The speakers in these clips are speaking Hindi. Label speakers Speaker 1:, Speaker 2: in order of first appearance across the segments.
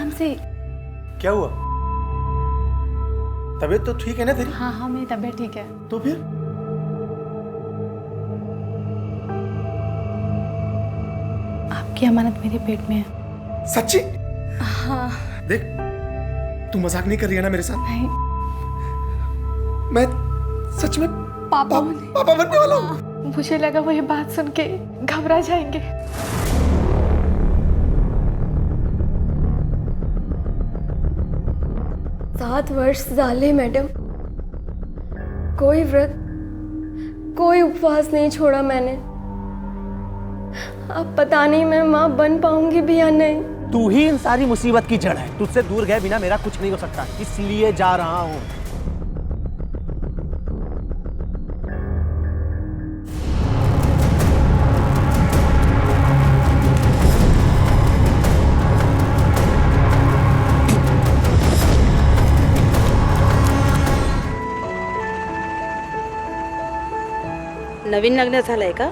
Speaker 1: आराम से।
Speaker 2: क्या हुआ? तबीयत तो ठीक है ना तेरी?
Speaker 1: हाँ हाँ मेरी तबीयत ठीक है।
Speaker 2: तो फिर
Speaker 1: आपकी अमानत मेरे पेट में है।
Speaker 2: सच्ची?
Speaker 1: हाँ।
Speaker 2: देख, तू मजाक नहीं कर रही है ना मेरे साथ?
Speaker 1: नहीं।
Speaker 2: मैं सच में
Speaker 1: पापा
Speaker 2: बनने वाला हूँ।
Speaker 1: मुझे लगा वो ये बात सुन के घबरा जाएंगे।
Speaker 3: सात वर्ष झाले मैडम, कोई व्रत कोई उपवास नहीं छोड़ा मैंने। अब पता नहीं मैं माँ बन पाऊंगी भी या नहीं।
Speaker 4: तू ही इन सारी मुसीबत की जड़ है। तुझसे दूर गए बिना मेरा कुछ नहीं हो सकता, इसलिए जा रहा हूं।
Speaker 5: नवीन लग्न झालंय का?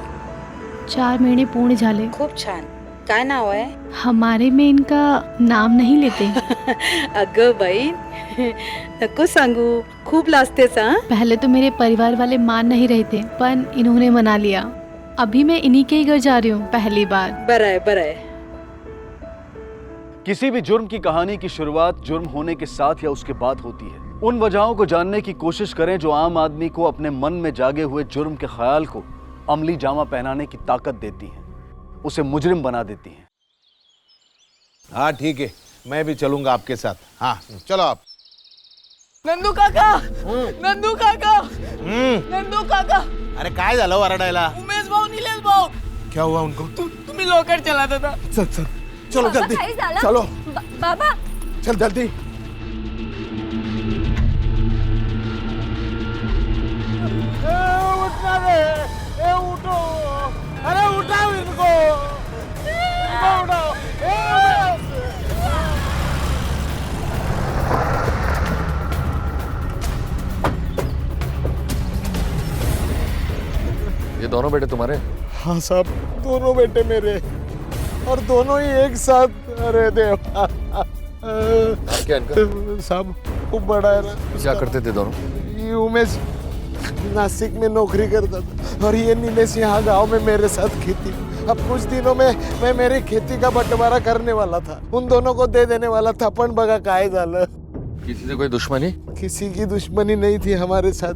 Speaker 1: 4 महिने पूर्ण झाले।
Speaker 5: खूप छान. काय नाव आहे?
Speaker 1: हमारे में इनका नाम नहीं लेते।
Speaker 5: अगं बाई, नको सांगू, खूप लाजतेस हा?
Speaker 1: पहले तो मेरे परिवार वाले मान नहीं रहे थे, पर इन्होंने मना लिया। अभी मैं इन्हीं के ही घर जा रही हूँ पहली बार।
Speaker 5: बरं आहे, बरं आहे.
Speaker 6: किसी भी जुर्म की कहानी की शुरुआत जुर्म होने के साथ या उसके बाद होती है। उन वजहों को जानने की कोशिश करें जो आम आदमी को अपने मन में जागे हुए जुर्म के ख्याल को अमली जामा पहनाने की ताकत देती हैं, उसे मुजरिम बना देती हैं।
Speaker 7: हाँ ठीक है, मैं भी चलूंगा आपके साथ। हाँ चलो आप।
Speaker 4: नंदू काका, नंदू काका, नंदू काका.
Speaker 7: अरे काय झालं वरडायला?
Speaker 4: उमेश भाऊ, निलेश भाऊ.
Speaker 7: क्या हुआ उनको?
Speaker 4: तुम्ही लोकर चलाता था.
Speaker 7: चल चल चलो जल्दी चलो.
Speaker 3: बाबा
Speaker 7: चल जल्दी. उठना रे, उठो. अरे उठाओ इनको, उठाओ.
Speaker 8: ये दोनों बेटे तुम्हारे?
Speaker 7: हाँ साहब, दोनों बेटे मेरे, और दोनों ही एक साथ. अरे देवा.
Speaker 8: क्या इनका?
Speaker 7: साहब खूब बड़ा है ना.
Speaker 8: क्या करते थे दोनों?
Speaker 7: ये उमेश नासिक में नौकरी करता था और ये नीलेश यहाँ गांव में मेरे साथ खेती. अब कुछ दिनों में मैं मेरी खेती का बंटवारा करने वाला था, उन दोनों को दे देने वाला था, पण बघा काय झालं.
Speaker 8: किसी से कोई दुश्मनी?
Speaker 7: किसी की दुश्मनी नहीं थी हमारे साथ,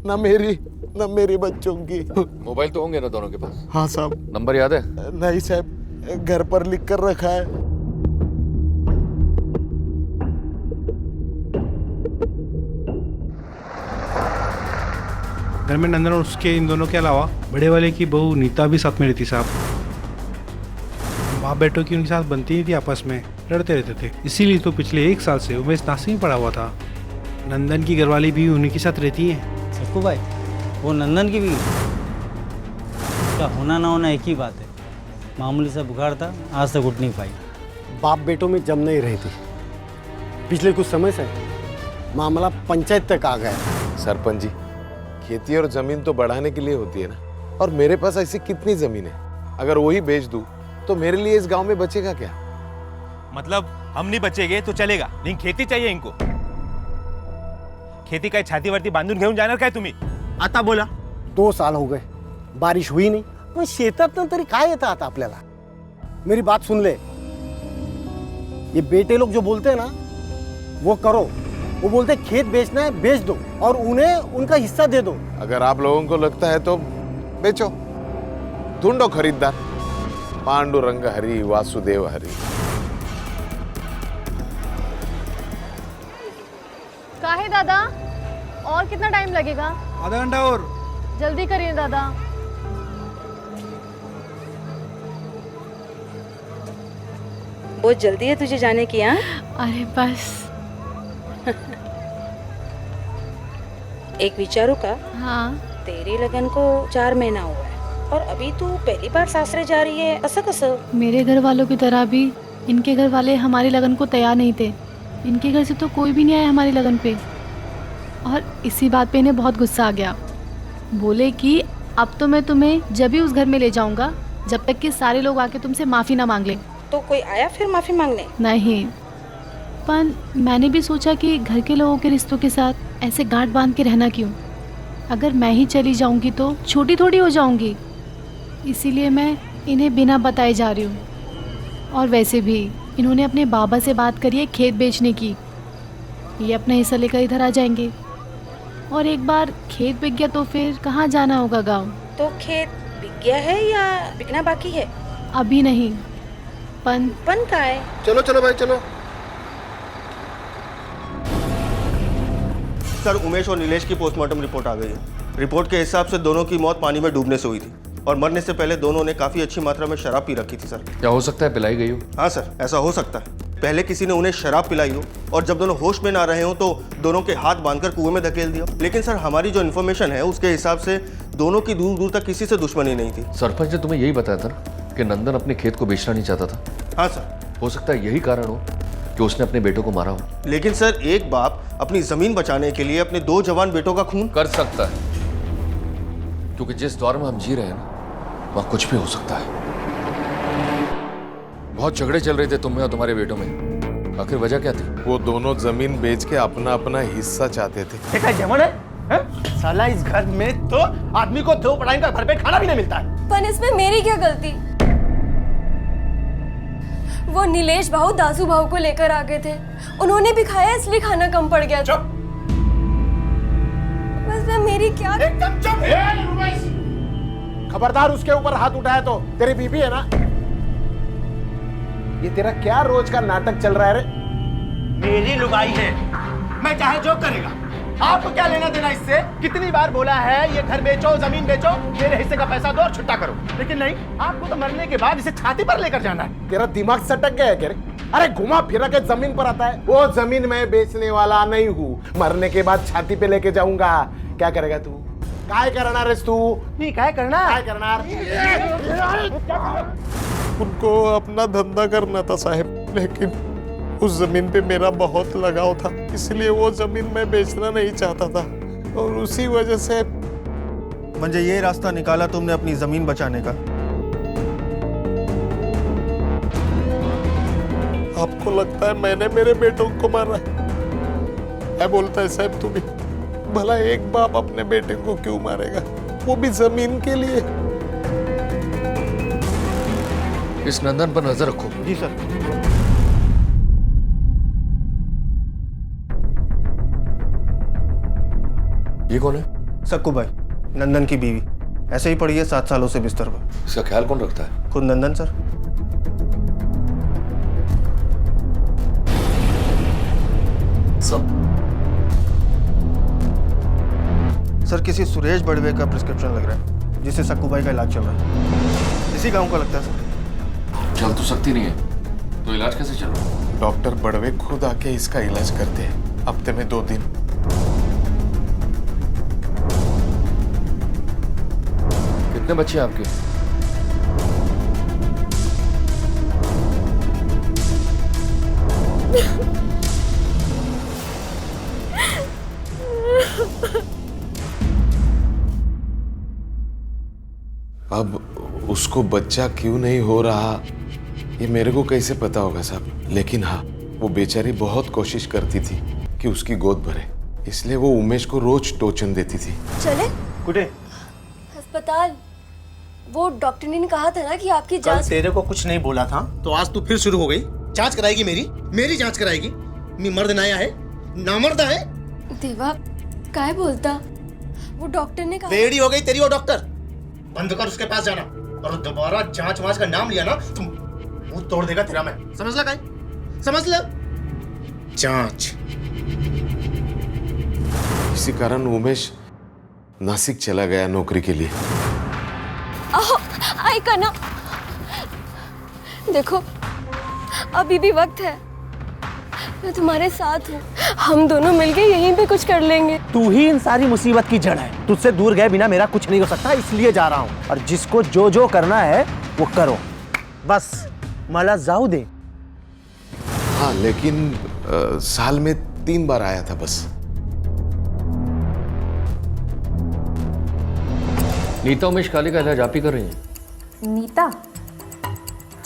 Speaker 7: ना मेरी ना मेरे बच्चों की.
Speaker 8: मोबाइल तो होंगे ना दोनों के पास?
Speaker 7: हाँ साहब.
Speaker 8: नंबर याद है?
Speaker 7: नहीं साहब, घर पर लिख कर रखा है.
Speaker 9: घर में नंदन और उसके इन दोनों के अलावा बड़े वाले की बहू नीता भी साथ में रहती साहब। बाप बेटों की उनके साथ बनती नहीं थी, आपस में लड़ते रहते थे। इसीलिए तो पिछले 1 साल से उमेश नासिक में पड़ा हुआ था। नंदन की घरवाली भी उन्हीं के साथ रहती है।
Speaker 10: सक्कू भाई, वो नंदन की भी का होना ना होना एक ही बात है। मामूली सा बुखार था, आज तक उठ नहीं पाई।
Speaker 11: बाप बेटों में जम नहीं रही थी। पिछले कुछ समय से मामला पंचायत तक आ गया।
Speaker 7: सरपंच जी, खेती और जमीन तो बढ़ाने के लिए होती है ना, और मेरे पास ऐसी कितनी जमीन है, अगर वही बेच दूं तो मेरे लिए इस गांव में बचेगा क्या?
Speaker 12: मतलब हम नहीं बचेंगे तो चलेगा, लेकिन खेती चाहिए इनको. खेती काय छातीवरती बांधून घेऊन जाणार काय तुम्ही?
Speaker 11: आता बोला. 2 साल हो गए, बारिश हुई नहीं. पण शेतातून तरी काय येतं आता आपल्याला? मेरी बात सुन ले. ये बेटे लोग जो बोलते हैं ना, वो करो. वो बोलते खेत बेचना है, बेच दो और उन्हें उनका हिस्सा दे दो.
Speaker 7: अगर आप लोगों को लगता है तो बेचो, ढूंढो खरीददार. पांडुरंग हरि वासुदेव हरि.
Speaker 3: काहे दादा, और कितना टाइम लगेगा?
Speaker 9: आधा घंटा और.
Speaker 3: जल्दी करिए दादा.
Speaker 5: बहुत जल्दी है तुझे जाने की? हाँ,
Speaker 1: अरे बस.
Speaker 5: एक विचारू का?
Speaker 1: हाँ.
Speaker 5: तेरे लगन को 4 महीना हुआ है और अभी तू पहली बार सासरे जा रही है, असं कसं?
Speaker 1: मेरे घर वालों की तरह भी इनके घर वाले हमारी लगन को तैयार नहीं थे। इनके घर से तो कोई भी नहीं आया हमारी लगन पे, और इसी बात पे इन्हें बहुत गुस्सा आ गया। बोले कि अब तो मैं तुम्हें जब भी उस घर में ले जाऊंगा जब तक कि सारे लोग आके तुमसे माफ़ी ना मांग लें।
Speaker 5: तो कोई आया फिर माफी मांगने?
Speaker 1: नहीं, पर मैंने भी सोचा कि घर के लोगों के रिश्तों के साथ ऐसे गांठ बांध के रहना क्यों। अगर मैं ही चली जाऊंगी तो छोटी थोड़ी हो जाऊंगी, इसीलिए मैं इन्हें बिना बताए जा रही हूँ। और वैसे भी इन्होंने अपने बाबा से बात करी है खेत बेचने की, ये अपना हिस्सा लेकर इधर आ जाएंगे। और एक बार खेत बिक गया तो फिर कहाँ जाना होगा गाँव।
Speaker 5: तो खेत बिक गया है या बिकना बाकी है?
Speaker 1: अभी नहीं। पन
Speaker 5: का है?
Speaker 2: चलो चलो भाई चलो।
Speaker 13: सर, उमेश और नीलेश की पोस्टमार्टम रिपोर्ट आ गई है। रिपोर्ट के हिसाब से दोनों की मौत पानी में डूबने से हुई थी और मरने से पहले दोनों ने काफी अच्छी मात्रा में शराब पी रखी थी सर।
Speaker 8: क्या हो सकता है पिलाई गई हो?
Speaker 13: हाँ सर, ऐसा हो सकता है। पहले किसी ने उन्हें शराब पिलाई हो और जब दोनों होश में ना रहे हो तो दोनों के हाथ बांधकर कुएं में धकेल दिया। लेकिन सर, हमारी जो इन्फॉर्मेशन है उसके हिसाब से दोनों की दूर दूर तक किसी से दुश्मनी नहीं थी।
Speaker 8: सरपंच ने तुम्हें यही बताया था ना कि नंदन अपने खेत को बेचना नहीं चाहता था?
Speaker 13: हाँ सर।
Speaker 8: हो सकता है यही कारण हो कि उसने अपने बेटों को मारा हो।
Speaker 13: लेकिन सर, एक बाप अपनी जमीन बचाने के लिए अपने 2 जवान बेटों का खून
Speaker 8: कर सकता है, क्योंकि जिस दौर में हम जी रहे हैं ना, वहां कुछ भी हो सकता है। बहुत झगड़े चल रहे थे तुम में और तुम्हारे बेटों में, आखिर वजह क्या थी?
Speaker 7: वो दोनों जमीन बेच के अपना अपना हिस्सा चाहते थे।
Speaker 4: देखा जमन है? साला इस घर में तो आदमी को 2 पढ़ाई का घर पे खाना भी नहीं मिलता है।
Speaker 3: पर इसमें मेरी क्या गलती? वो नीलेश भाऊ दासू भाऊ को लेकर आ गए थे, उन्होंने भी खाया इसलिए खाना कम पड़ गया।
Speaker 4: चुप।
Speaker 3: बस मैं मेरी क्या?
Speaker 11: एकदम चुप। खबरदार, उसके ऊपर हाथ उठाया तो तेरी बीबी है ना। ये तेरा क्या रोज का नाटक चल रहा है रे?
Speaker 4: मेरी लुगाई है, मैं चाहे जो करेगा। आपको क्या लेना देना इससे? कितनी बार बोला है ये घर बेचो, जमीन बेचो, मेरे हिस्से का पैसा दो और छुट्टा करो, लेकिन नहीं, आपको तो मरने के बाद इसे छाती पर लेकर जाना है।
Speaker 11: तेरा दिमाग सटक गया है क्या रे? अरे घुमा फिरा के जमीन पर आता है। वो जमीन मैं बेचने वाला नहीं हूँ, मरने के बाद छाती पे लेके जाऊंगा। क्या करेगा तू? काय करना रे तू?
Speaker 4: नहीं, काय करना?
Speaker 11: काय करना?
Speaker 7: उनको अपना धंधा करना था साहब, लेकिन उस जमीन पे मेरा बहुत लगाव था, इसलिए वो जमीन मैं बेचना नहीं चाहता था और उसी वजह से
Speaker 13: मुझे ये रास्ता निकाला तुमने अपनी जमीन बचाने का।
Speaker 7: आपको लगता है मैंने मेरे बेटों को मारा? क्या बोलता है साहब तू भी? भला एक बाप अपने बेटे को क्यों मारेगा, वो भी जमीन के लिए?
Speaker 8: इस नंदन पर नजर रखो।
Speaker 13: जी सर।
Speaker 8: ये कौन है?
Speaker 13: सक्कू भाई, नंदन की बीवी। ऐसे ही पड़ी है 7 सालों से बिस्तर पर।
Speaker 8: इसका ख्याल कौन रखता है?
Speaker 13: खुद नंदन सर। सर, किसी सुरेश बड़वे का प्रिस्क्रिप्शन लग रहा है, जिससे सक्कू भाई का इलाज चल रहा है। इसी गांव का लगता है सर।
Speaker 8: चल तो सकती नहीं है, तो इलाज कैसे चल रहा है?
Speaker 7: डॉक्टर बड़वे खुद आके इसका इलाज करते हैं, हफ्ते में 2 दिन।
Speaker 8: कितने बच्चे हैं आपके?
Speaker 7: अब उसको बच्चा क्यों नहीं हो रहा ये मेरे को कैसे पता होगा साहब, लेकिन हाँ, वो बेचारी बहुत कोशिश करती थी कि उसकी गोद भरे, इसलिए वो उमेश को रोज टोचन देती थी।
Speaker 3: चले
Speaker 4: कुटे?
Speaker 3: अस्पताल। वो डॉक्टर ने कहा था ना कि आपकी
Speaker 4: कल
Speaker 3: जांच।
Speaker 4: तेरे को कुछ नहीं बोला था, तो आज तू फिर शुरू हो गई। जांच कराएगी मेरी जांच कराएगी? मैं मर्द नया है, नामर्द है।
Speaker 3: देवा काय बोलता? वो डॉक्टर ने कहा।
Speaker 4: बेड़ी हो गई तेरी वो डॉक्टर। बंद कर उसके पास जाना, और दोबारा जांच वांच का नाम लिया ना तुम मुंह तोड़ देगा तेरा मैं। समझ ला? काय समझ लो? जांच।
Speaker 7: इसी कारण उमेश नासिक चला गया नौकरी के लिए।
Speaker 3: आई करना। देखो, अभी भी वक्त है, मैं तुम्हारे साथ हूँ, हम दोनों मिलके यहीं पे कुछ कर लेंगे।
Speaker 4: तू ही इन सारी मुसीबत की जड़ है, तुझसे दूर गए बिना मेरा कुछ नहीं हो सकता, इसलिए जा रहा हूँ। और जिसको जो जो करना है वो करो, बस मला जाऊ दे।
Speaker 7: हाँ, लेकिन साल में 3 बार आया था बस।
Speaker 8: नीता उमेश काले का इलाज आप ही कर रही हैं?
Speaker 5: नीता?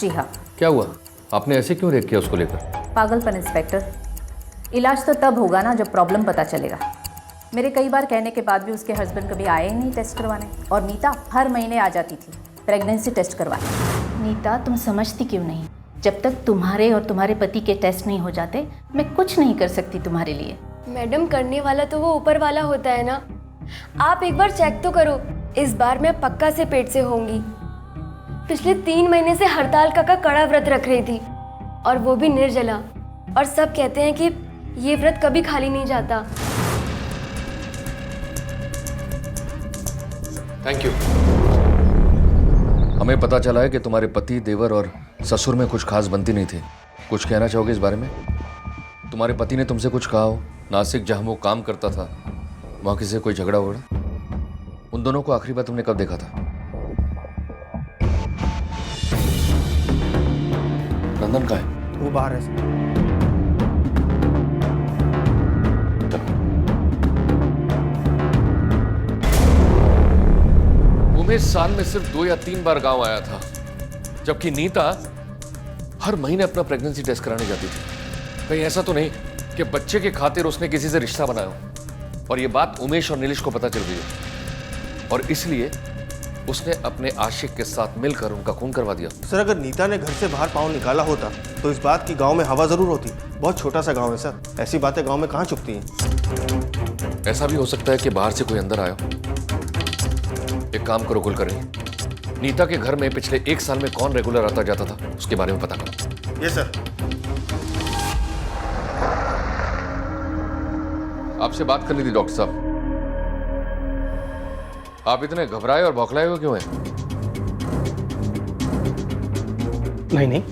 Speaker 5: जी हाँ।
Speaker 8: क्या हुआ? आपने ऐसे क्यों रेक किया उसको लेकर?
Speaker 5: पागलपन इंस्पेक्टर।
Speaker 14: इलाज तो तब होगा ना जब प्रॉब्लम पता चलेगा। मेरे कई बार कहने के बाद भी उसके हस्बैंड कभी आए ही नहीं टेस्ट करवाने, और नीता हर महीने आ जाती थी प्रेगनेंसी टेस्ट करवाने। नीता, तुम समझती क्यों नहीं? जब तक तुम्हारे और तुम्हारे पति के टेस्ट नहीं हो जाते, मैं कुछ नहीं कर सकती तुम्हारे लिए।
Speaker 3: मैडम, करने वाला तो वो ऊपर वाला होता है ना। आप एक बार चेक तो करो। इस बार मैं पक्का से पेट से होंगी। पिछले 3 महीने से हड़ताल का कड़ा व्रत रख रही थी, और वो भी निर्जला। और सब कहते हैं कि ये व्रत कभी खाली नहीं जाता।
Speaker 8: Thank you. हमें पता चला है कि तुम्हारे पति, देवर और ससुर में कुछ खास बनती नहीं थी। कुछ कहना चाहोगे इस बारे में? तुम्हारे पति ने तुमसे कुछ कहा हो? नासिक जहां वो काम करता था वहां किसी से कोई झगड़ा वगड़ा? उन दोनों को आखिरी बार तुमने कब देखा था? नंदन कहाँ है?
Speaker 2: वो बाहर है।
Speaker 8: उमेश साल में सिर्फ 2 या 3 बार गांव आया था, जबकि नीता हर महीने अपना प्रेगनेंसी टेस्ट कराने जाती थी। कहीं ऐसा तो नहीं कि बच्चे के खातिर उसने किसी से रिश्ता बनाया हो और ये बात उमेश और नीलिश को पता चल गई हो, और इसलिए उसने अपने आशिक के साथ मिलकर उनका खून करवा दिया।
Speaker 13: सर, अगर नीता ने घर से बाहर पाँव निकाला होता तो इस बात की गांव में हवा जरूर होती। बहुत छोटा सा गांव है सर, ऐसी बातें गांव में कहाँ चुपती हैं।
Speaker 8: ऐसा भी हो सकता है कि बाहर से कोई अंदर आया हो। एक काम करो कुलकर्णी, नीता के घर में पिछले 1 साल में कौन रेगुलर आता जाता था उसके बारे में पता करो।
Speaker 13: Yes sir.
Speaker 8: आपसे बात करनी थी डॉक्टर साहब। आप इतने घबराए और बौखलाए हुए क्यों हैं?
Speaker 15: नहीं नहीं,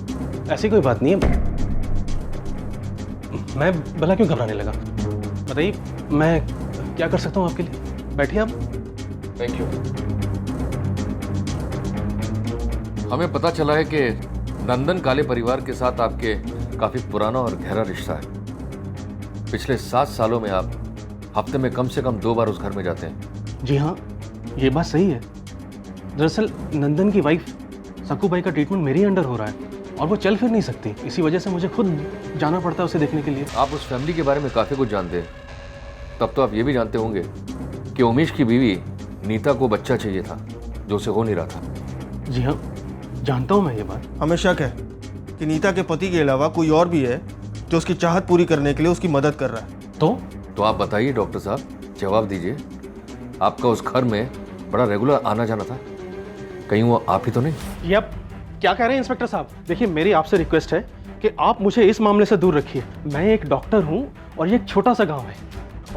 Speaker 15: ऐसी कोई बात नहीं है। मैं भला क्यों घबराने लगा? बताइए, मैं क्या कर सकता हूँ आपके लिए? बैठिए आप।
Speaker 8: Thank you. हमें पता चला है कि नंदन काले परिवार के साथ आपके काफी पुराना और गहरा रिश्ता है। पिछले 7 सालों में आप हफ्ते में कम से कम 2 बार उस घर में जाते हैं।
Speaker 15: जी हाँ, ये बात सही है। दरअसल नंदन की वाइफ सकू बाई का ट्रीटमेंट मेरे अंडर हो रहा है और वो चल फिर नहीं सकती। इसी वजह से मुझे खुद जाना पड़ता है उसे देखने के लिए।
Speaker 8: आप उस फैमिली के बारे में काफी कुछ जानते हैं। तब तो आप ये भी जानते होंगे कि उमेश की बीवी नीता को बच्चा चाहिए था जो उसे हो नहीं रहा था।
Speaker 15: जी हाँ, जानता हूँ मैं ये बात।
Speaker 13: हमें शक है कि नीता के पति के अलावा कोई और भी है जो उसकी चाहत पूरी करने के लिए उसकी मदद कर रहा है।
Speaker 8: तो आप बताइए डॉक्टर साहब, जवाब दीजिए। आपका उस घर में बड़ा रेगुलर आना जाना था, कहीं वो आप ही तो नहीं?
Speaker 15: ये आप क्या कह रहे हैं इंस्पेक्टर साहब? देखिए, मेरी आपसे रिक्वेस्ट है कि आप मुझे इस मामले से दूर रखिए। मैं एक डॉक्टर हूँ और ये एक छोटा सा गाँव है,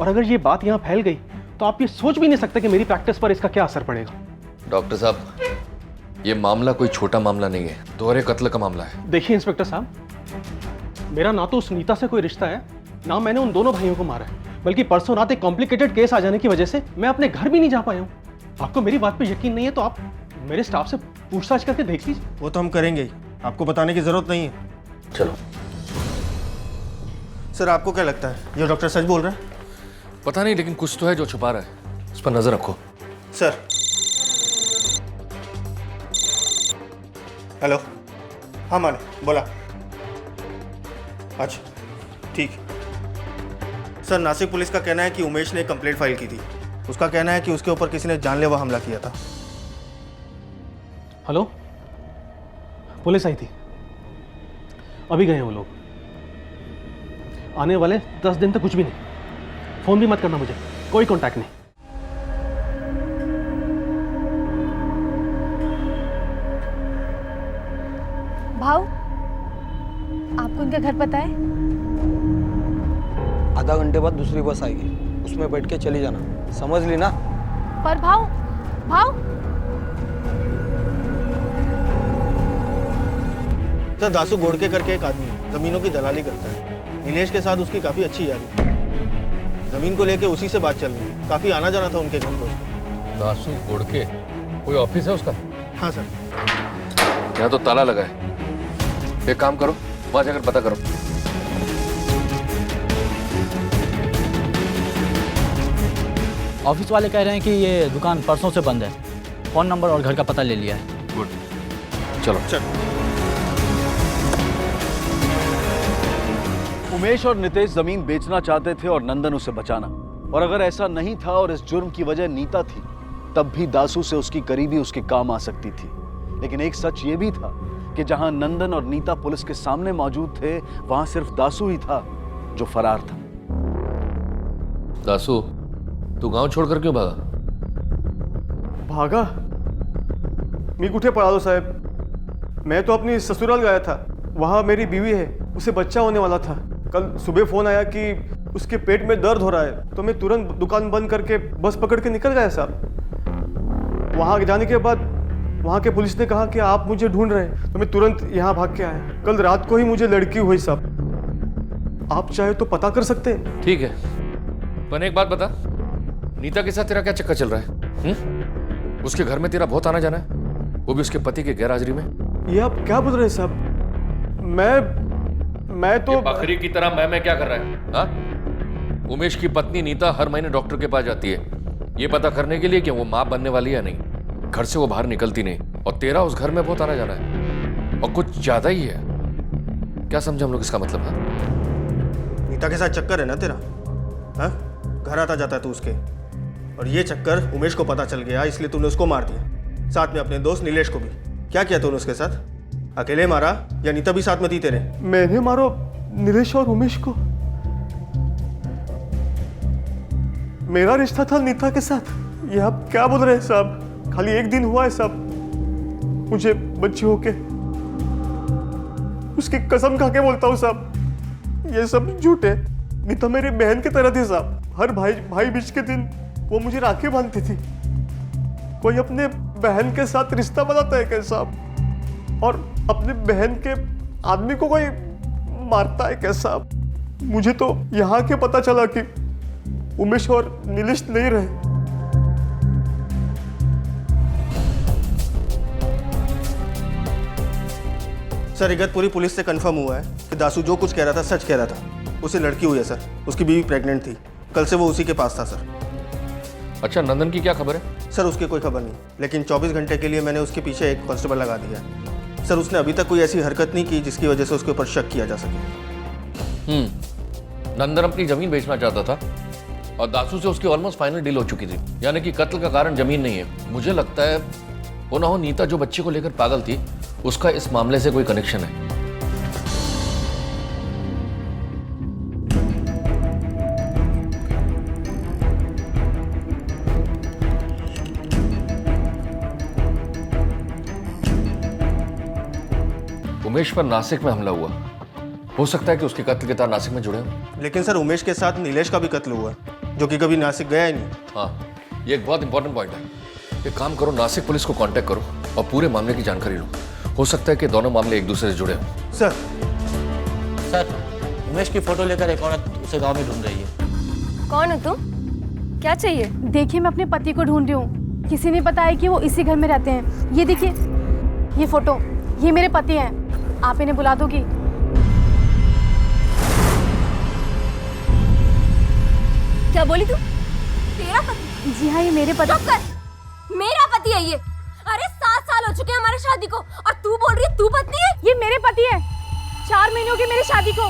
Speaker 15: और अगर ये बात यहाँ फैल गई तो आप ये सोच भी नहीं सकते कि मेरी प्रैक्टिस पर इसका क्या असर पड़ेगा।
Speaker 8: डॉक्टर साहब, ये मामला कोई छोटा मामला नहीं है, दोहरे कत्ल का मामला है।
Speaker 15: देखिए इंस्पेक्टर साहब, मेरा ना तो उस नीता से कोई रिश्ता है, ना मैंने उन दोनों भाइयों को मारा है, बल्कि परसों रात एक कॉम्प्लिकेटेड केस आ जाने की वजह से मैं अपने घर भी नहीं जा पाया हूँ। आपको मेरी बात पे यकीन नहीं है तो आप मेरे स्टाफ से पूछताछ करके देख लीजिए।
Speaker 13: वो तो हम करेंगे ही, आपको बताने की जरूरत नहीं है।
Speaker 8: चलो।
Speaker 13: सर, आपको क्या लगता है ये डॉक्टर सच बोल रहा है?
Speaker 8: पता नहीं, लेकिन कुछ तो है जो छुपा रहा है। उस पर नजर रखो।
Speaker 13: सर। हेलो। हाँ माने, बोला। अच्छा, ठीक। सर, नासिक पुलिस का कहना है कि उमेश ने कंप्लेंट फाइल की थी। उसका कहना है कि उसके ऊपर किसी ने जानलेवा हमला किया था।
Speaker 15: हेलो, पुलिस आई थी, अभी गए हैं वो लोग। आने वाले 10 दिन तक कुछ भी नहीं। फोन भी मत करना मुझे, कोई कांटेक्ट नहीं।
Speaker 1: भाऊ, आपको उनका घर पता है?
Speaker 16: आधा घंटे बाद दूसरी बस आएगी, उसमें बैठ के चली जाना, समझ ली ना?
Speaker 1: पर भाऊ,
Speaker 13: सर, दासू गोड़के करके एक आदमी है, जमीनों की दलाली करता है। नीलेश के साथ उसकी काफी अच्छी यारी है। जमीन को लेके उसी से बात चल रही है। काफी आना जाना था उनके घर को।
Speaker 8: दासू गोड़के कोई ऑफिस है उसका?
Speaker 13: हाँ सर।
Speaker 8: यहाँ तो ताला लगा है। एक काम करो, वहां जाकर पता करो।
Speaker 17: ऑफिस वाले कह रहे हैं कि ये दुकान परसों से बंद है। फोन नंबर और घर का पता ले लिया है।
Speaker 8: गुड, चलो।
Speaker 6: उमेश और नितेश जमीन बेचना चाहते थे और नंदन उसे बचाना। और अगर ऐसा नहीं था और इस जुर्म की वजह नीता थी, तब भी दासू से उसकी करीबी उसके काम आ सकती थी। लेकिन एक सच ये भी था कि जहां नंदन और नीता पुलिस के सामने मौजूद थे, वहां सिर्फ दासू ही था जो फरार था।
Speaker 8: दासू, तू गांव छोड़कर क्यों भागा?
Speaker 2: भागा? मी कुठे पळालो साहेब? मैं तो अपनी ससुराल गया था। वहाँ मेरी बीवी है, उसे बच्चा होने वाला था। कल सुबह फोन आया कि उसके पेट में दर्द हो रहा है, तो मैं तुरंत दुकान बंद करके बस पकड़ के निकल गया साहब। वहाँ जाने के बाद वहाँ के पुलिस ने कहा कि आप मुझे ढूंढ रहे हैं, तो मैं तुरंत यहाँ भाग के आया। कल रात को ही मुझे लड़की हुई साहब। आप चाहे तो पता कर सकते हैं।
Speaker 8: ठीक है, पर एक बात बता, नीता के साथ तेरा क्या चक्कर चल रहा है? उसके घर में तेरा बहुत आना जाना है, वो भी उसके पति के गैरहाजिरी में।
Speaker 2: ये आप क्या बोल रहे हैं साहब? मैं तो
Speaker 8: बकरी की तरह मैं क्या कर रहा है? हाँ? उमेश की पत्नी नीता हर महीने डॉक्टर के पास जाती है, ये पता करने के लिए कि वो माँ बनने वाली है या नहीं। घर से वो बाहर निकलती नहीं, और तेरा उस घर में बहुत आना जाना है, और कुछ ज्यादा ही है। क्या समझे हम लोग इसका मतलब? है
Speaker 13: नीता के साथ चक्कर है ना तेरा? हाँ, घर आता जाता है तू उसके, और ये चक्कर उमेश को पता चल गया, इसलिए तूने उसको मार दिया, साथ में अपने दोस्त नीलेश को भी। क्या किया तूने उसके साथ? अकेले मारा या नीता भी साथ में थी तेरे?
Speaker 2: मैंने मारो नीलेश और उमेश को। मेरा रिश्ता था नीता के साथ। ये आप क्या बोल रहे हैं साहब? खाली एक दिन हुआ है साहब मुझे बच्ची होके। उसकी कसम खा के बोलता हूँ साहब, ये सब झूठ है। नीता मेरी बहन की तरह थी साहब। हर भाई बीच के दिन वो मुझे राखी बांधती थी। कोई अपने बहन के साथ रिश्ता बनाता है क्या साहब? और अपने बहन के आदमी को कोई मारता है क्या साहब? मुझे तो यहाँ के पता चला कि उमेश और नीलेश नहीं रहे।
Speaker 13: सर, इगतपुरी पुलिस से कंफर्म हुआ है कि दासू जो कुछ कह रहा था सच कह रहा था। उसे लड़की हुई है सर, उसकी बीवी प्रेग्नेंट थी। कल से वो उसी के पास था सर।
Speaker 8: अच्छा, नंदन की क्या खबर है?
Speaker 13: सर, उसकी कोई खबर नहीं, लेकिन 24 घंटे के लिए मैंने उसके पीछे एक कांस्टेबल लगा दिया। सर, उसने अभी तक कोई ऐसी हरकत नहीं की जिसकी वजह से उसके ऊपर शक किया जा सके।
Speaker 8: नंदन अपनी जमीन बेचना चाहता था, और दासू से उसकी ऑलमोस्ट फाइनल डील हो चुकी थी, यानी कि कत्ल का कारण जमीन नहीं है। मुझे लगता है वो ना हो नीता जो बच्चे को लेकर पागल थी, उसका इस मामले से कोई कनेक्शन है। उमेश पर नासिक में हमला हुआ, हो सकता है कि उसके कत्ल के तार नासिक में जुड़े हों।
Speaker 13: लेकिन सर, उमेश के साथ नीलेश का भी कत्ल हुआ, जो कि कभी नासिक गया ही नहीं।
Speaker 8: हाँ, ये एक बहुत इंपॉर्टेंट पॉइंट है। एक काम करो, नासिक पुलिस को कांटेक्ट करो और पूरे मामले की जानकारी लो। हो सकता है कि दोनों मामले एक दूसरे से जुड़े हों।
Speaker 13: सर,
Speaker 17: उमेश की फोटो लेकर एक औरत उसे गांव में ढूंढ रही है।
Speaker 3: कौन हो तुम? क्या चाहिए?
Speaker 1: देखिए, मैं अपने पति को ढूंढ रही हूँ। किसी ने बताया कि वो इसी घर में रहते हैं। ये देखिए, ये फोटो, ये मेरे पति हैं। आप इन्हें बुला दोगी?
Speaker 3: क्या बोली तू? तेरा पति?
Speaker 1: जी हाँ, ये मेरे पति।
Speaker 3: चुप कर! मेरा पति है ये। अरे 7 साल हो चुके हैं हमारे शादी को, और तू बोल रही है तू पत्नी है?
Speaker 1: ये मेरे पति है। 4 महीने हो गए मेरी शादी को।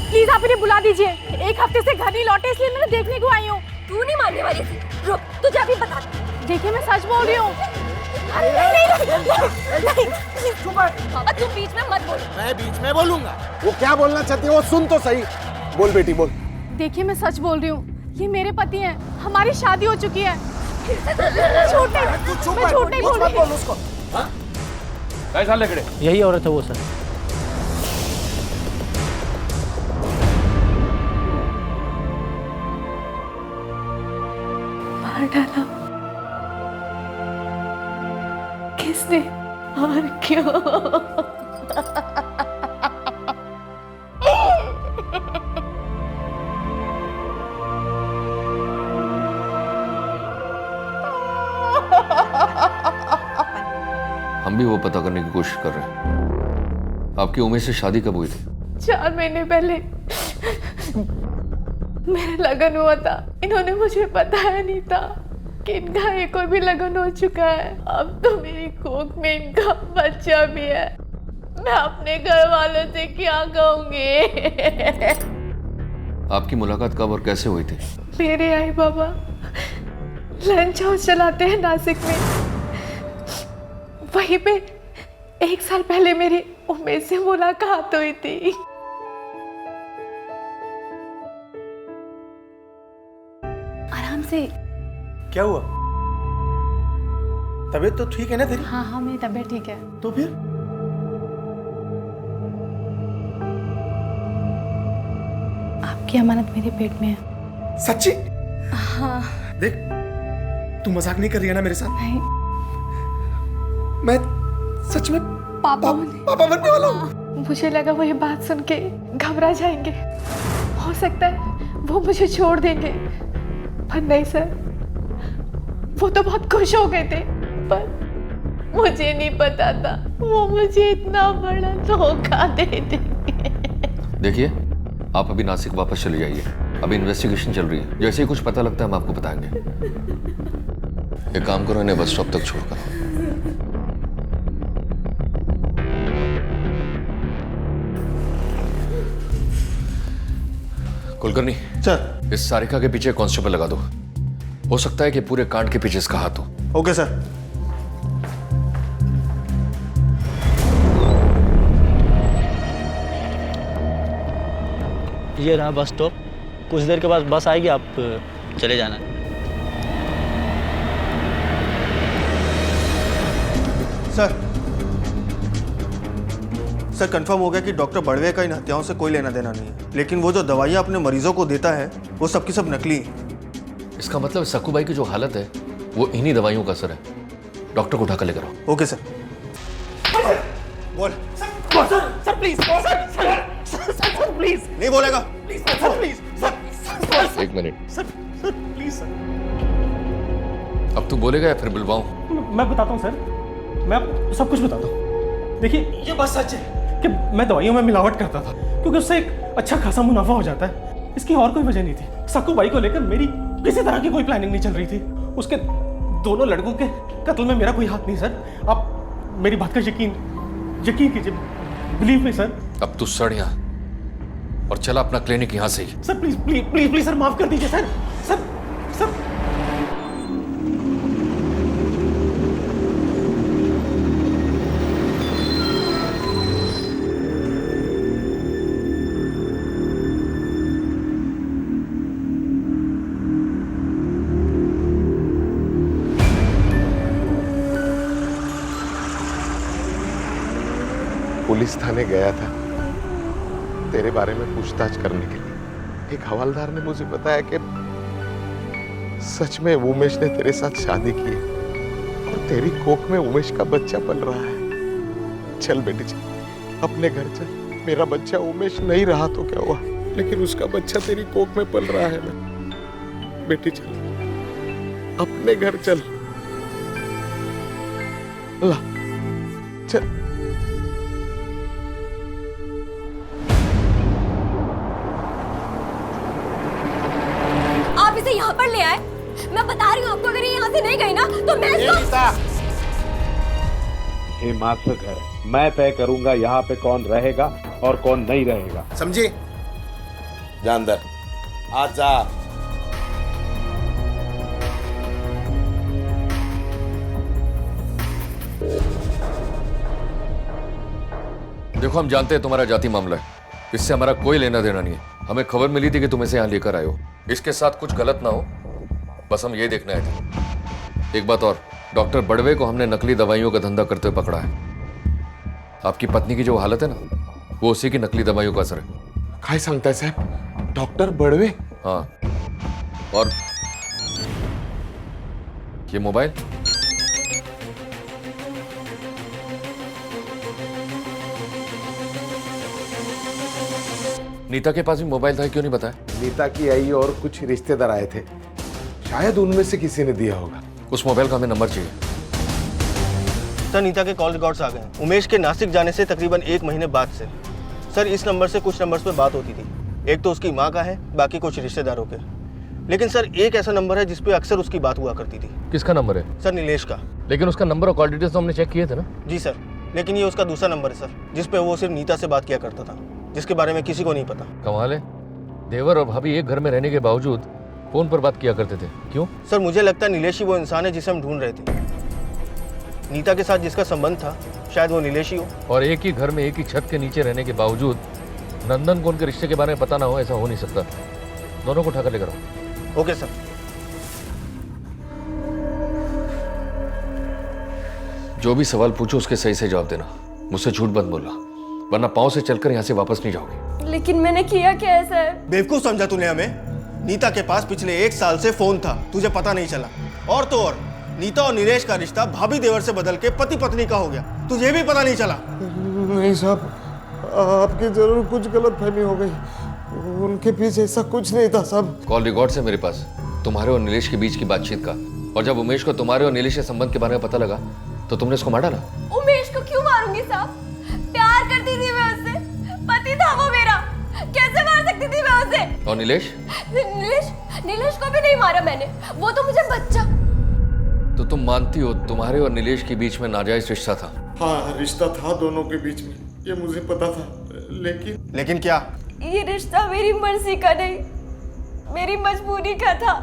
Speaker 1: प्लीज आप इन्हें बुला दीजिए। एक हफ्ते से घर नहीं लौटे, इसलिए मैं देखने को आई हूँ।
Speaker 3: तू नहीं मानने वाली थी। रुक, तुझे अभी बता।
Speaker 1: देखिए, मैं सच बोल रही हूँ।
Speaker 3: तू बीच में मत बोल।
Speaker 7: मैं बीच में बोलूंगा? वो क्या बोलना चाहती है वो सुन तो सही। बोल बेटी, बोल।
Speaker 1: देखिए, मैं सच बोल रही हूँ। ये मेरे पति हैं। हमारी शादी हो चुकी है। झूठ नहीं बोल रही।
Speaker 7: बोल उसको।
Speaker 8: कैसा लग रहे?
Speaker 17: यही औरत है वो सर।
Speaker 1: मार डाला किसने और क्यों?
Speaker 8: हम भी वो पता करने की कोशिश कर रहे हैं। आपकी उमेश से शादी कब हुई थी?
Speaker 1: 4 महीने पहले मेरा लगन हुआ था। इन्होंने मुझे बताया नहीं था कि इनका एक और भी लगन हो चुका है। अब तो मेरी कोख में इनका बच्चा भी है।
Speaker 18: मैं अपने घर वालों से क्या कहूंगी?
Speaker 8: आपकी मुलाकात कब और कैसे हुई थी?
Speaker 18: मेरे आई बाबा लंच हाउस चलाते हैं नासिक में, वहीं पे 1 साल पहले मेरी उमेश से मुलाकात हुई थी।
Speaker 1: आराम से।
Speaker 4: क्या हुआ? तबीयत तो ठीक है ना तेरी?
Speaker 1: हाँ हाँ, मेरी तबीयत ठीक है।
Speaker 4: तो फिर
Speaker 1: आपकी अमानत मेरे पेट में है।
Speaker 4: सच्ची?
Speaker 1: हाँ।
Speaker 4: देख, तू मजाक नहीं कर रही है ना मेरे साथ?
Speaker 1: नहीं।
Speaker 4: मैं सच में पापा बनने वाला हूँ।
Speaker 18: मुझे लगा वो ये बात सुन के घबरा जाएंगे, हो सकता है वो मुझे छोड़ देंगे, पर नहीं सर, वो तो बहुत खुश हो गए थे। पर मुझे नहीं पता था वो मुझे इतना बड़ा धोखा दे देंगे।
Speaker 8: देखिए, आप अभी नासिक वापस चले जाइए, अभी इन्वेस्टिगेशन चल रही है। जैसे ही कुछ पता लगता है हम आपको बताएंगे। एक काम करो, इन्हें बस स्टॉप तक छोड़कर। कुलकर्णी
Speaker 13: सर,
Speaker 8: इस सारिका के पीछे कांस्टेबल लगा दो। हो सकता है कि पूरे कांड के पीछे इसका हाथ हो।
Speaker 13: Okay sir.
Speaker 17: ये रहा बस स्टॉप, कुछ देर के बाद बस आएगी, आप चले जाना।
Speaker 13: सर कंफर्म हो गया कि डॉक्टर बड़वे का इन हत्याओं से कोई लेना देना नहीं है, लेकिन वो जो दवाइयाँ अपने मरीजों को देता है वो सबकी सब नकली हैं।
Speaker 8: इसका मतलब सक्कूबाई की जो हालत है वो इन्हीं दवाइयों का असर है। डॉक्टर को उठाकर लेकर आओ।
Speaker 13: Okay sir. बोल।
Speaker 4: Sir please, sir please.
Speaker 13: नहीं बोलेगा।
Speaker 4: Please sir, please.
Speaker 8: एक मिनट।
Speaker 4: Sir please sir.
Speaker 8: अब तू बोलेगा या फिर बुलवाऊं?
Speaker 15: मैं बताता हूँ सर, मैं आपको सब कुछ बताता हूँ। देखिए,
Speaker 4: ये बात सच है
Speaker 15: कि मैं दवाइयों में मिलावट करता था, क्योंकि उससे एक अच्छा खासा मुनाफा हो जाता है। इसकी और कोई वजह नहीं थी। सक्कूबाई को लेकर मेरी किसी तरह की कोई प्लानिंग नहीं चल रही थी। उसके दोनों लड़कों के कत्ल में मेरा कोई हाथ नहीं सर। आप मेरी बात का यकीन कीजिए, बिलीव मी सर।
Speaker 8: अब तू सड़ यहाँ और चला अपना क्लिनिक यहाँ से ही।
Speaker 15: Sir please please please please sir, माफ कर दीजिए सर। सर सर
Speaker 7: पुलिस थाने गया था तेरे बारे में पूछताछ करने के लिए। एक हवलदार ने मुझे बताया कि सच में उमेश ने तेरे साथ शादी की है और तेरी कोख में उमेश का बच्चा पल रहा है। चल बेटी चल, अपने घर चल। मेरा बच्चा उमेश नहीं रहा तो क्या हुआ, लेकिन उसका बच्चा तेरी कोख में पल रहा है ना। बेटी चल, अपने घर चल। ला चल।
Speaker 3: आप इसे यहाँ पर ले आए। मैं बता रही हूँ आपको, अगर ये यहाँ से नहीं गई ना तो मैं
Speaker 19: हिमाचल है, मैं तय करूंगा यहाँ पे कौन रहेगा और कौन नहीं रहेगा,
Speaker 7: समझे? जा अंदर, आज जा।
Speaker 8: देखो, हम जानते हैं तुम्हारा जाति मामला है, इससे हमारा कोई लेना देना नहीं है। हमें खबर मिली थी कि तुम इसे यहाँ लेकर आए हो, इसके साथ कुछ गलत ना हो, बस हम ये देखने आए थे। एक बात और, डॉक्टर बड़वे को हमने नकली दवाइयों का धंधा करते हुए पकड़ा है। आपकी पत्नी की जो हालत है ना, वो उसी की नकली दवाइयों का असर है।
Speaker 7: काय सांगताय साहब? डॉक्टर बड़वे?
Speaker 8: हाँ, और ये मोबाइल नीता के पास भी मोबाइल था, क्यों नहीं बताया?
Speaker 7: नीता की आई और कुछ रिश्तेदार आए थे, शायद उनमें से किसी ने दिया होगा।
Speaker 8: उस मोबाइल का हमें नंबर चाहिए।
Speaker 13: सर, नीता के कॉल रिकॉर्ड्स आ गए हैं उमेश के नासिक जाने से तकरीबन 1 महीने बाद से। सर, इस नंबर से कुछ नंबर्स पे बात होती थी। एक तो उसकी माँ का है, बाकी कुछ रिश्तेदारों के। लेकिन सर, एक ऐसा नंबर है जिस पे अक्सर उसकी बात हुआ करती थी।
Speaker 8: किसका नंबर है?
Speaker 13: सर, नीलेश का।
Speaker 8: लेकिन उसका नंबर और कॉल डिटेल्स तो हमने चेक किए थे ना।
Speaker 13: जी सर, लेकिन ये उसका दूसरा नंबर है सर, जिस पे वो सिर्फ नीता से बात किया करता था, जिसके बारे में किसी को नहीं पता।
Speaker 8: कमाल है, देवर और भाभी एक घर में रहने के बावजूद फोन पर बात किया करते थे, क्यों?
Speaker 13: सर मुझे लगता है नीलेश ही वो इंसान है जिसे हम ढूंढ रहे थे। नीता के साथ जिसका संबंध था शायद वो नीलेश ही हो।
Speaker 8: और एक ही घर में एक ही छत के नीचे रहने के बावजूद नंदन को उनके रिश्ते के बारे में पता ना हो, ऐसा हो नहीं सकता। दोनों को उठाकर लेकर आओ।
Speaker 13: Okay sir.
Speaker 8: जो भी सवाल पूछो उसके सही से जवाब देना, मुझसे झूठ मत बोलना, वरना पाँव से चलकर यहाँ से वापस नहीं जाओगे।
Speaker 3: लेकिन मैंने किया क्या है सर?
Speaker 13: बेवकूफ समझा तूने हमें? नीता के पास पिछले 1 साल से फोन था, तुझे पता नहीं चला। और तो और नीता और नीलेश का रिश्ता भाभी देवर से बदल के पति पत्नी का हो गया, तुझे भी पता नहीं चला।
Speaker 7: नहीं साहब, आपकी जरूर कुछ गलतफहमी हो गई, उनके पीछे ऐसा कुछ नहीं था साहब।
Speaker 8: कॉल रिकॉर्ड्स है मेरे पास तुम्हारे और नीलेश के बीच की बातचीत का, और जब उमेश को तुम्हारे और नीलेश के संबंध के बारे में पता लगा तो तुमने उसको मार डाला।
Speaker 3: उमेश को क्यों मारूंगी साहब? प्यार करती थी मैं उससे, पति था वो मेरा, कैसे मार सकती थी मैं उसे?
Speaker 8: और नीलेश
Speaker 3: नीलेश को भी नहीं मारा मैंने, वो तो मुझे बच्चा।
Speaker 8: तो तुम मानती हो तुम्हारे और नीलेश के बीच में नाजायज रिश्ता था?
Speaker 7: हाँ, रिश्ता था दोनों के बीच में, ये मुझे पता था,
Speaker 13: लेकिन क्या?
Speaker 3: ये रिश्ता मेरी मर्जी का नहीं, मेरी मजबूरी का था।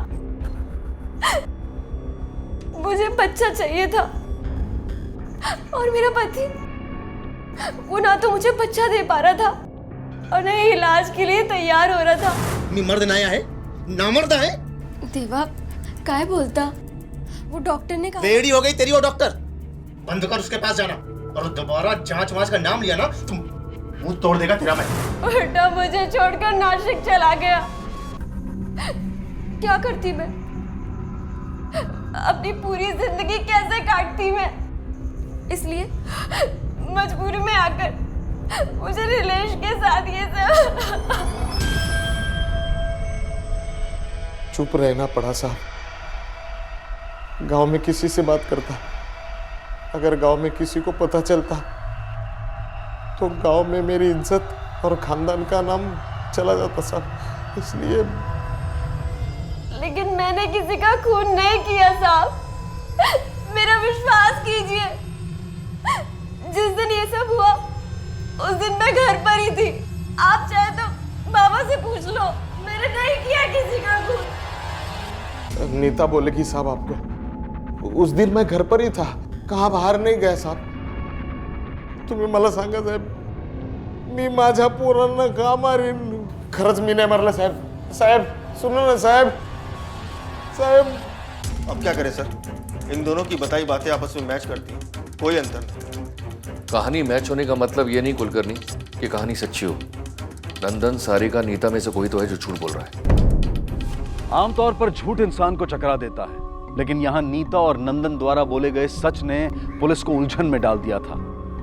Speaker 3: मुझे बच्चा चाहिए था और मेरा पति, वो ना तो मुझे बच्चा दे पा रहा था और न ही इलाज के लिए तैयार हो रहा था।
Speaker 13: मर्द नया है, नामर्द है।
Speaker 3: देवा काय बोलता? वो डॉक्टर ने कहा।
Speaker 13: बेड़ी हो गई तेरी वो डॉक्टर, बंद कर उसके पास जाना, और दोबारा जांच वांच का नाम लिया ना तुम मुंह तोड़ देगा तेरा मैं।
Speaker 3: उल्टा मुझे छोड़कर नासिक चला गया। क्या करती मैं? अपनी पूरी जिंदगी कैसे काटती मैं? इसलिए मजबूरी में आकर मुझे नीलेश के साथ ये सब।
Speaker 7: चुप रहना पड़ा साहब। गांव में किसी से बात करता, अगर गांव में किसी को पता चलता तो गांव में मेरी इज्जत और खानदान का नाम चला जाता साहब, इसलिए।
Speaker 3: लेकिन मैंने किसी का खून नहीं किया साहब, मेरा विश्वास कीजिए। जिस दिन ये सब हुआ उस दिन मैं घर पर ही थी, आप चाहे तो बाबा से पूछ लो, मैंने नहीं किया किसी का खून।
Speaker 7: नीता बोलेगी साहब आपको, उस दिन मैं घर पर ही था, कहाँ बाहर नहीं गया साहब। तुम्ही मला सांगा साहेब, मी माझ्या पोरांना का मारीन? खरंच मी नाही मारलं साहेब. साहेब सुनो ना साहेब. साहेब
Speaker 13: अब क्या करें सर, इन दोनों की बताई बातें आपस में मैच करती हैं, कोई अंतर नहीं।
Speaker 8: कहानी मैच होने का मतलब ये नहीं कुलकर्णी कि कहानी सच्ची हो। नंदन, सारिका, नीता में से कोई तो है जो झूठ बोल रहा है।
Speaker 6: आमतौर पर झूठ इंसान को चकरा देता है, लेकिन यहाँ नीता और नंदन द्वारा बोले गए सच ने पुलिस को उलझन में डाल दिया था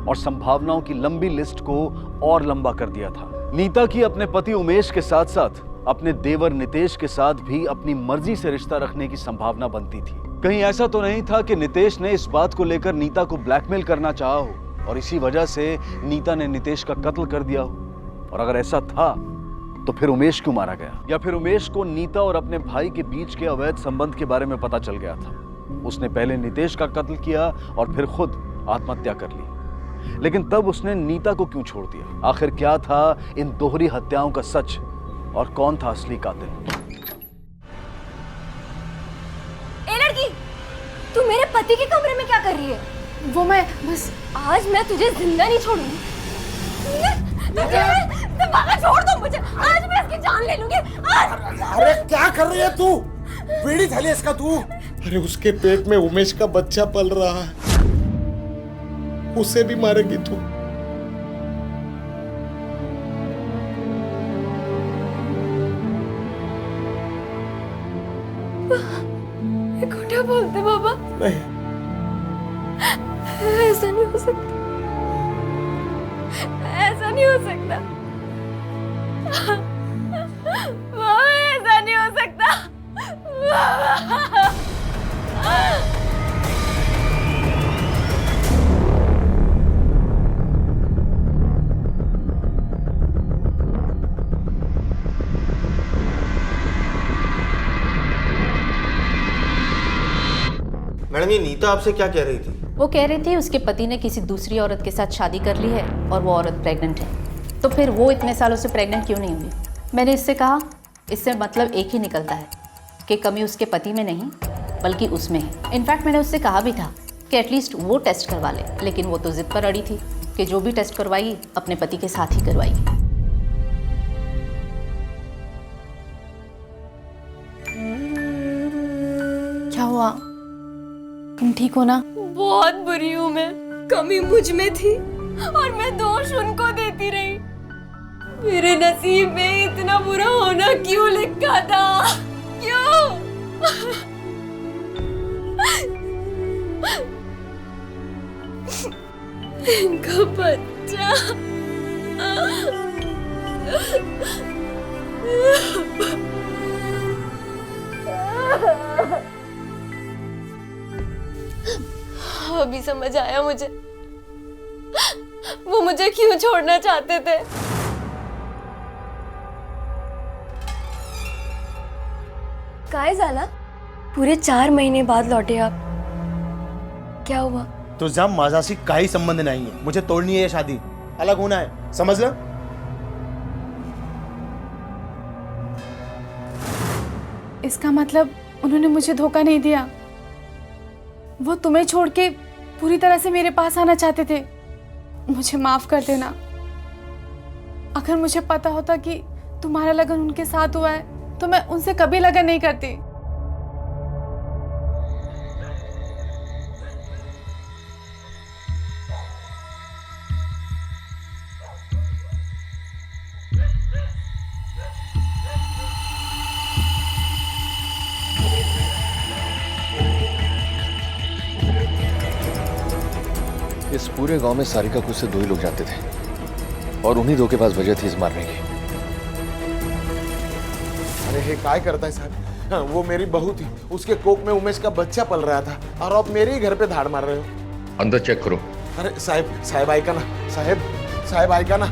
Speaker 6: और संभावनाओं की लंबी लिस्ट को और लंबा कर दिया था। नीता की अपने पति उमेश के साथ साथ अपने देवर नितेश के साथ भी अपनी मर्जी से रिश्ता रखने की संभावना बनती थी। कहीं ऐसा तो नहीं था कि नितेश ने इस बात को लेकर नीता को ब्लैकमेल करना चाहा हो और इसी वजह से नीता ने नितेश का कत्ल कर दिया हो? और अगर ऐसा था तो फिर उमेश क्यों मारा गया? या फिर उमेश को नीता और अपने भाई के बीच के अवैध संबंध के बारे में पता चल गया था, उसने पहले नितेश का कत्ल किया और फिर खुद आत्महत्या कर ली, लेकिन तब उसने नीता को क्यों छोड़ दिया? आखिर क्या था इन दोहरी हत्याओं का सच और कौन था असली कातिल?
Speaker 3: ए लड़की, तू मेरे पति के कमरे में क्या कर रही है?
Speaker 18: वो मैं बस,
Speaker 3: आज मैं तुझे जिंदा नहीं छोड़ूंगी। बाबा छोड़ दो मुझे, आज मैं इसकी जान ले लूंगी।
Speaker 7: अरे क्या कर रही है तू? पीड़ित है इसका तू? अरे उसके पेट में उमेश का बच्चा पल रहा है, उसे भी मारेगी तू?
Speaker 3: खोटा बोलते बाबा।
Speaker 7: नहीं,
Speaker 3: ऐसा नहीं हो सकता, ऐसा नहीं हो सकता बाबा, ऐसा नहीं हो सकता बाबा।
Speaker 13: मैडम, ये नीता आपसे क्या कह रही थी?
Speaker 14: वो कह रही थी उसके पति ने किसी दूसरी औरत के साथ शादी कर ली है और वो औरत प्रेग्नेंट है। तो फिर वो इतने सालों से प्रेग्नेंट क्यों नहीं हुई? मैंने इससे कहा, इससे मतलब एक ही निकलता है कि कमी उसके पति में नहीं बल्कि उसमें है। इनफैक्ट मैंने उससे कहा भी था कि एटलीस्ट वो टेस्ट करवा ले, लेकिन वो तो जिद पर अड़ी थी कि जो भी टेस्ट करवाएगी अपने पति के साथ ही करवाएगी।
Speaker 1: क्या हुआ? तुम ठीक हो ना?
Speaker 3: बहुत बुरी हूँ मैं। कमी मुझ में थी और मैं दोष उनको देती रही। मेरे नसीब में इतना बुरा होना क्यों लिखा था? क्यों? इनका बच्चा अभी समझ आया मुझे, वो मुझे क्यों छोड़ना चाहते थे। काय झाला? पूरे 4 महीने बाद लौटे आप। क्या हुआ?
Speaker 4: तुझा माझाशी काही संबंध नाहीये। मुझे तोड़नी है ये शादी, अलग होना है, समझ लो।
Speaker 1: इसका मतलब उन्होंने मुझे धोखा नहीं दिया। वो तुम्हें छोड़ के पूरी तरह से मेरे पास आना चाहते थे। मुझे माफ कर देना। अगर मुझे पता होता कि तुम्हारा लगन उनके साथ हुआ है तो मैं उनसे कभी लगन नहीं करती।
Speaker 8: इस पूरे गांव में सारिका को से 2 ही लोग जानते थे और उन्हीं 2 के पास वजह थी इस मारने की।
Speaker 7: अरे हे काय करता है साहब? हाँ, वो मेरी बहू थी, उसके कोख में उमेश का बच्चा पल रहा था और आप मेरे ही घर पे धाड़ मार रहे हो।
Speaker 8: अंदर चेक करो।
Speaker 7: अरे साहब ऐका ना, साहब ऐका ना।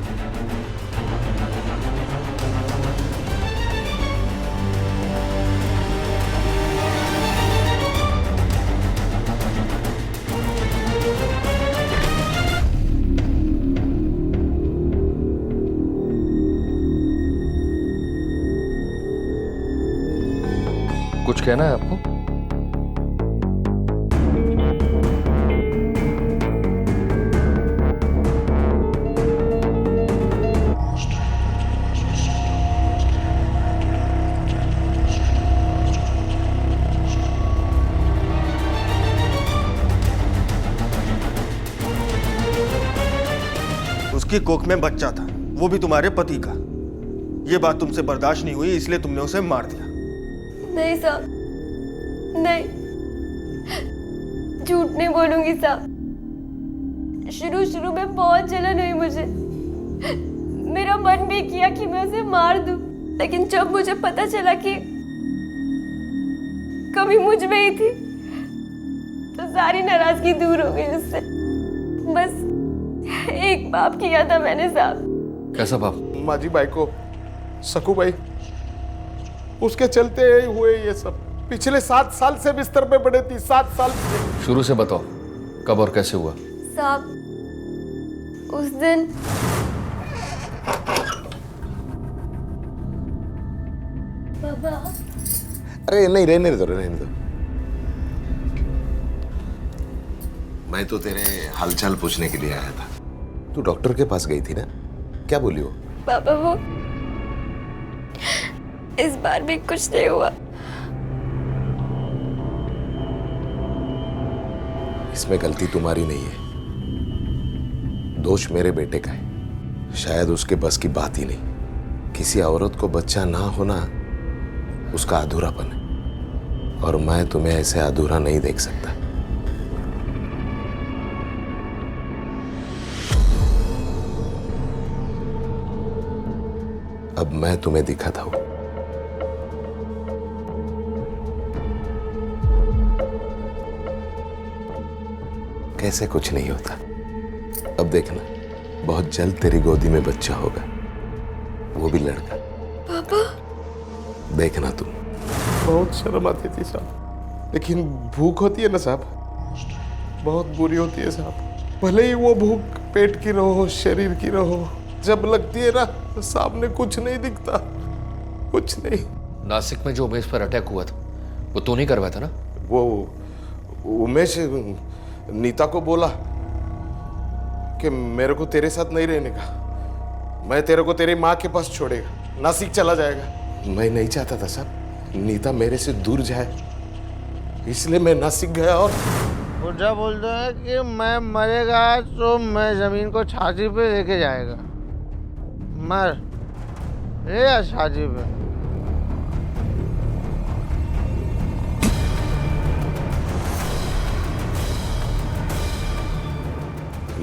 Speaker 8: कुछ कहना है आपको?
Speaker 13: उसकी कोख में बच्चा था, वो भी तुम्हारे पति का। ये बात तुमसे बर्दाश्त नहीं हुई, इसलिए तुमने उसे मार दिया।
Speaker 3: नहीं साहब, नहीं, झूठ नहीं बोलूंगी साहब। शुरू में बहुत जलन हुई मुझे। मेरा मन भी किया कि मैं उसे मार दूं, लेकिन जब मुझे पता चला कि कमी मुझ में ही थी तो सारी नाराजगी दूर हो गई उससे। बस एक बाप किया था मैंने साहब।
Speaker 8: कैसा बाप?
Speaker 7: माजी बाई को सकू भाई, उसके चलते हुए ये सब। पिछले 7 साल से बिस्तर पे पड़े थी, 7 साल से।
Speaker 8: शुरू से बताओ, कब और कैसे हुआ?
Speaker 3: साहब, उस दिन बाबा।
Speaker 7: अरे नहीं, रहने दो।
Speaker 20: मैं तो तेरे हालचाल पूछने के लिए आया था। तू डॉक्टर के पास गई थी ना? क्या बोली वो?
Speaker 3: बाबा, वो इस बार भी कुछ नहीं हुआ।
Speaker 20: इसमें गलती तुम्हारी नहीं है, दोष मेरे बेटे का है। शायद उसके बस की बात ही नहीं। किसी औरत को बच्चा ना होना उसका अधूरापन है, और मैं तुम्हें ऐसे अधूरा नहीं देख सकता। अब मैं तुम्हें दिखाता हूं। कैसे कुछ नहीं होता। अब देखना, बहुत जल्द तेरी गोदी में बच्चा होगा, वो भी लड़का।
Speaker 3: पापा,
Speaker 20: देखना तुम।
Speaker 7: बहुत शर्म आती थी साहब, लेकिन भूख होती है ना साहब, बहुत बुरी होती है साहब। भले ही वो भूख पेट की रहो, शरीर की रहो, जब लगती है ना तो सामने कुछ नहीं दिखता, कुछ नहीं।
Speaker 8: नासिक में जो उमेश पर अटैक हुआ था वो तो नहीं करवाया था ना?
Speaker 7: वो उमेश नीता को बोला कि मेरे को तेरे साथ नहीं रहने का, मैं तेरे को तेरी माँ के पास छोड़ेगा, नासिक चला जाएगा। मैं नहीं चाहता था साहब नीता मेरे से दूर जाए, इसलिए मैं नासिक गया। और
Speaker 21: बुढ़ा बोलता है कि मैं मरेगा तो मैं जमीन को छाती पे लेके जाएगा। मर ले छाती पे।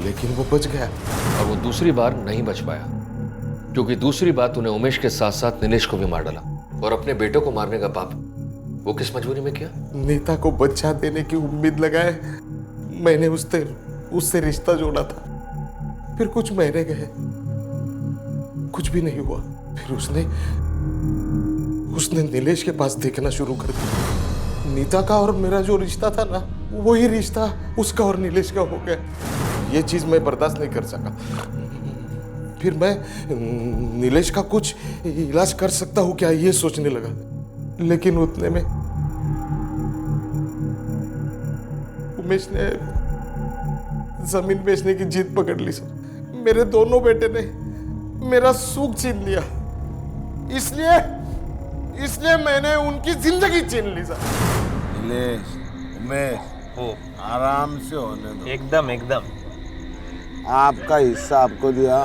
Speaker 7: लेकिन वो बच गया।
Speaker 8: और वो दूसरी बार नहीं बच पाया, क्योंकि दूसरी बात तूने उमेश के साथ साथ नीलेश को भी मार डाला। और अपने बेटों को मारने का पाप वो किस मजबूरी में किया?
Speaker 7: नीता को बच्चा देने की उम्मीद लगाए मैंने उससे रिश्ता जोड़ा था। फिर कुछ महीने गए, कुछ भी नहीं हुआ। फिर उसने नीलेश के पास देखना शुरू कर दिया। नीता का और मेरा जो रिश्ता था ना, वही रिश्ता उसका और नीलेश का हो गया। ये चीज मैं बर्दाश्त नहीं कर सका। फिर मैं नीलेश का कुछ इलाज कर सकता हूँ क्या, ये सोचने लगा। लेकिन उतने में उमेश ने जमीन बेचने की जिद पकड़ ली सर। मेरे दोनों बेटे ने मेरा सुख छीन लिया, इसलिए मैंने उनकी जिंदगी छीन ली सर।
Speaker 21: नीलेश, उमेश, हो आराम से होने दो।
Speaker 12: एकदम एकदम।
Speaker 21: आपका हिस्सा आपको दिया,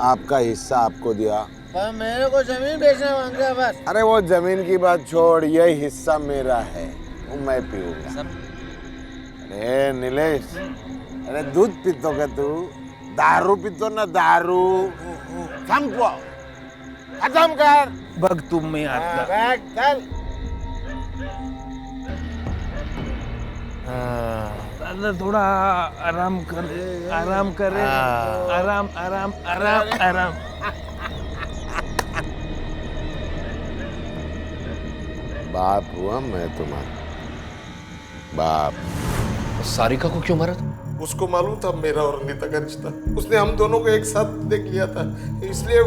Speaker 21: आपका हिस्सा आपको दिया। पर मेरे को जमीन बेचना मांग रहा है बस। अरे वो जमीन की बात छोड़, यही हिस्सा मेरा है, वो मैं पीऊंगा। अरे नीलेश, अरे दूध पीतो क्या तू? दारू पीतो ना दारू? खत्म कर।
Speaker 12: बग तुम में आता।
Speaker 21: चल।
Speaker 12: थोड़ा आराम कर, आराम करे, आराम आराम आराम आराम।
Speaker 20: बाप हुआ मैं तुम्हारा बाप।
Speaker 8: सारिका को क्यों मारा था?
Speaker 7: उसको मालूम था मेरा और नीता का रिश्ता, उसने हम दोनों को एक साथ देख लिया था, इसलिए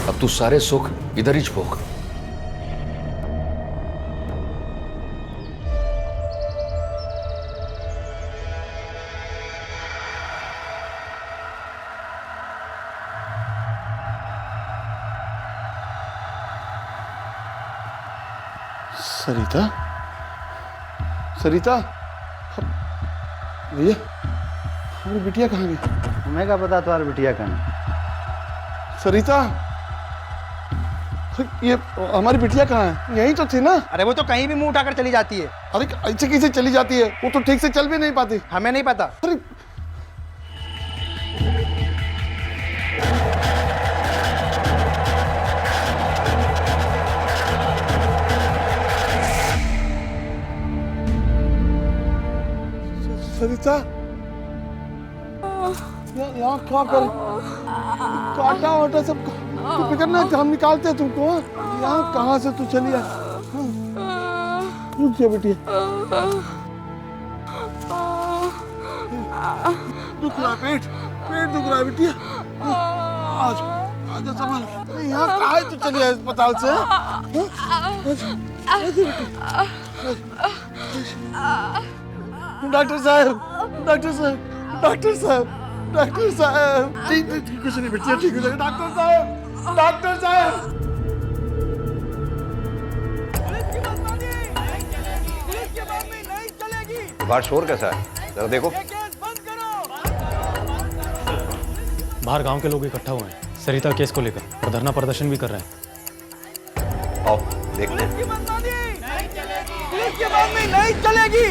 Speaker 8: अब तू सारे सुख इधर ही भोग।
Speaker 7: सरिता, सरिता, भैया हमारी बिटिया कहाँ गई?
Speaker 10: हमें क्या पता तुम्हारी बिटिया कहाँ है?
Speaker 7: सरिता, ये हमारी बिटिया कहाँ है? यहीं तो थी ना?
Speaker 16: अरे वो तो कहीं भी मुंह उठाकर चली जाती है।
Speaker 7: अरे ऐसे कैसे चली जाती है? वो तो ठीक से चल भी नहीं पाती।
Speaker 16: हमें नहीं पता।
Speaker 7: अरे सरिता, यहाँ क्या कर काटा वाटा सब तो फिक्र ना, हम निकालते हैं तुमको। यहाँ कहाँ से तू चली आ? रुक जा बेटी, दुख रहा है पेट दुख रहा है बेटी। आज आज संभाल। यहाँ कहाँ है तू चली आई अस्पताल से? डॉक्टर साहब, डॉक्टर साहब, डॉक्टर साहब, डॉक्टर साहब, ठीक कुछ नहीं बेटिया, ठीक हो जाएगा। डॉक्टर साहब, डॉक्टर साहब।
Speaker 22: बाहर शोर कैसा है, जरा देखो।
Speaker 15: बाहर गांव के लोग इकट्ठा हुए हैं सरिता केस को लेकर और धरना प्रदर्शन भी कर रहे हैं।
Speaker 22: आओ देखते हैं।
Speaker 12: नहीं चलेगी,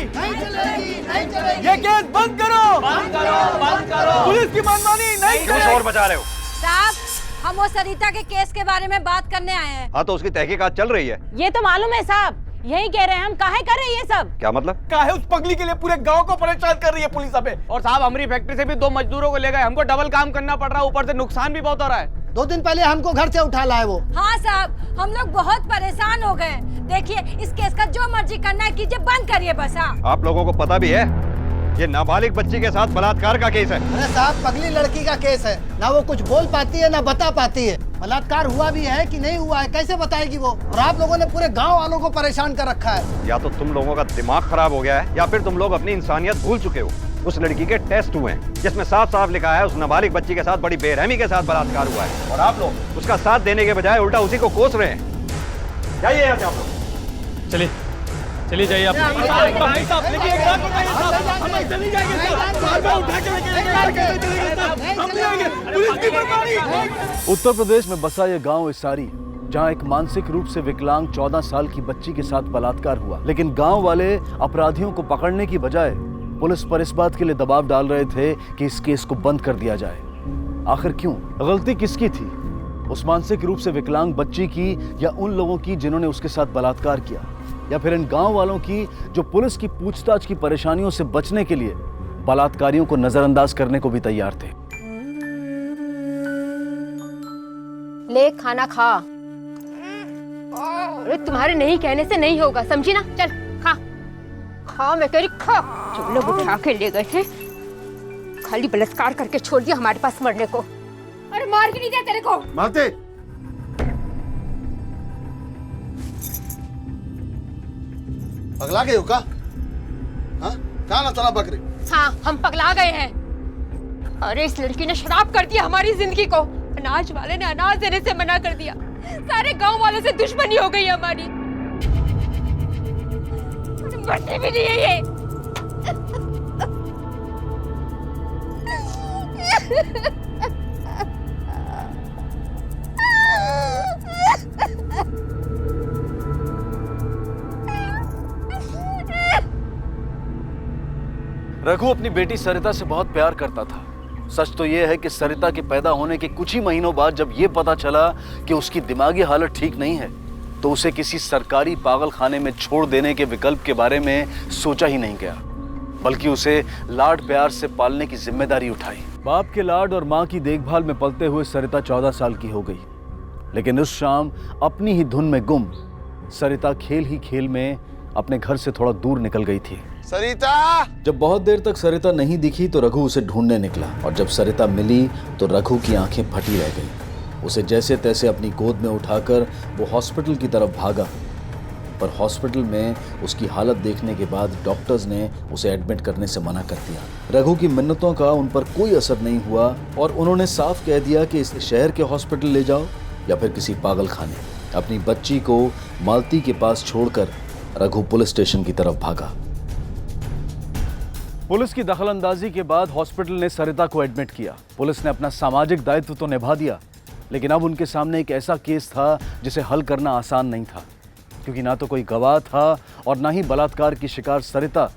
Speaker 12: ये केस बंद करो, बंद करो, बंद करो। पुलिस की मनमानी नहीं
Speaker 22: क्यों शोर मचा रहे हो?
Speaker 23: साहब,
Speaker 9: हम वो सरिता के केस के बारे में बात करने आए हैं।
Speaker 22: हाँ तो उसकी तहकीकात चल रही है।
Speaker 9: ये तो मालूम है साहब, यही कह रहे हैं हम, काहे कर रही है सब।
Speaker 22: क्या मतलब?
Speaker 11: काहे उस पगली के लिए पूरे गांव को परेशान कर रही है पुलिस अबे। और साहब हमारी फैक्ट्री से भी 2 मजदूरों को ले गए, हमको डबल काम करना पड़ रहा है, ऊपर से नुकसान भी बहुत हो रहा है।
Speaker 23: 2 दिन पहले हमको घर से उठा लाए वो।
Speaker 9: हाँ साहब, हम लोग बहुत परेशान हो गए। देखिए इस केस का जो मर्जी करना है कीजिए, बंद करिए बस। हाँ
Speaker 22: आप लोगों को पता भी है ये नाबालिग बच्ची के साथ बलात्कार का केस है।
Speaker 23: अरे साहब पगली लड़की का केस है, ना वो कुछ बोल पाती है ना बता पाती है। बलात्कार हुआ भी है कि नहीं हुआ है कैसे बताएगी वो। और आप लोगों ने पूरे गांव वालों को परेशान कर रखा है।
Speaker 22: या तो तुम लोगों का दिमाग खराब हो गया है या फिर तुम लोग अपनी इंसानियत भूल चुके हो। उस लड़की के टेस्ट हुए हैं जिसमें साफ साफ लिखा है उस नाबालिग बच्ची के साथ बड़ी बेरहमी के साथ बलात्कार हुआ है, और आप लोग उसका साथ देने के बजाय उल्टा उसी को कोस रहे हैं। जाइए यहाँ से आप लोग।
Speaker 15: चलिए चलिए जाइए आप।
Speaker 6: उत्तर प्रदेश में बसा यह गांव इसारी, जहां एक मानसिक रूप से विकलांग 14 साल की बच्ची के साथ बलात्कार हुआ। लेकिन गांव वाले अपराधियों को पकड़ने की बजाय पुलिस पर इस बात के लिए दबाव डाल रहे थे कि इस केस को बंद कर दिया जाए। आखिर क्यों? गलती किसकी थी? उस मानसिक रूप से विकलांग बच्ची की या उन लोगों की जिन्होंने उसके साथ बलात्कार किया, या फिर इन गांव वालों की जो पुलिस की पूछताछ की परेशानियों से बचने के लिए बलात्कारियों को नजरअंदाज करने को भी तैयार थे।
Speaker 3: ले खाना खा। अरे तुम्हारे नहीं कहने से नहीं होगा, समझी ना? चल खा खा, मैं कह रही खा। जो लोग उठा के ले गए थे खाली बलात्कार करके छोड़ दिया हमारे पास मरने को। अरे मार के नहीं दिया तेरे को?
Speaker 21: मारते। पगला गए हो का? हाँ? कहाँ ना चला बकरी?
Speaker 3: हाँ हम पगला गए हैं। अरे इस लड़की ने शराब कर दिया हमारी जिंदगी को। अनाज वाले ने अनाज देने से मना कर दिया। सारे गांव वालों से दुश्मनी हो गई हमारी। बढ़ती भी नहीं है ये।
Speaker 6: रघु अपनी बेटी सरिता से बहुत प्यार करता था। सच तो यह है कि सरिता के पैदा होने के कुछ ही महीनों बाद जब यह पता चला कि उसकी दिमागी हालत ठीक नहीं है, तो उसे किसी सरकारी पागल खाने में छोड़ देने के विकल्प के बारे में सोचा ही नहीं गया, बल्कि उसे लाड प्यार से पालने की जिम्मेदारी उठाई। बाप के लाड और माँ की देखभाल में पलते हुए सरिता 14 साल की हो गई। लेकिन उस शाम अपनी ही धुन में गुम सरिता खेल ही खेल में अपने घर से थोड़ा दूर निकल गई थी।
Speaker 21: सरिता!
Speaker 6: जब बहुत देर तक सरिता नहीं दिखी तो रघु उसे ढूंढने निकला, और जब सरिता मिली तो रघु की आंखें फटी रह गईं। उसे जैसे तैसे अपनी गोद में उठाकर वो हॉस्पिटल की तरफ भागा, पर हॉस्पिटल में उसकी हालत देखने के बाद डॉक्टर्स ने उसे एडमिट करने से मना कर दिया। रघु की मिन्नतों का उन पर कोई असर नहीं हुआ और उन्होंने साफ कह दिया कि इस शहर के हॉस्पिटल ले जाओ या फिर किसी पागल खाने। अपनी बच्ची को मालती के पास छोड़कर रघु पुलिस स्टेशन की तरफ भागा। पुलिस की दखलंदाजी के बाद हॉस्पिटल ने सरिता को एडमिट किया। पुलिस ने अपना सामाजिक दायित्व तो निभा दिया, लेकिन अब उनके सामने एक ऐसा केस था जिसे हल करना आसान नहीं था, क्योंकि ना तो कोई गवाह था और ना ही बलात्कार की शिकार सरिता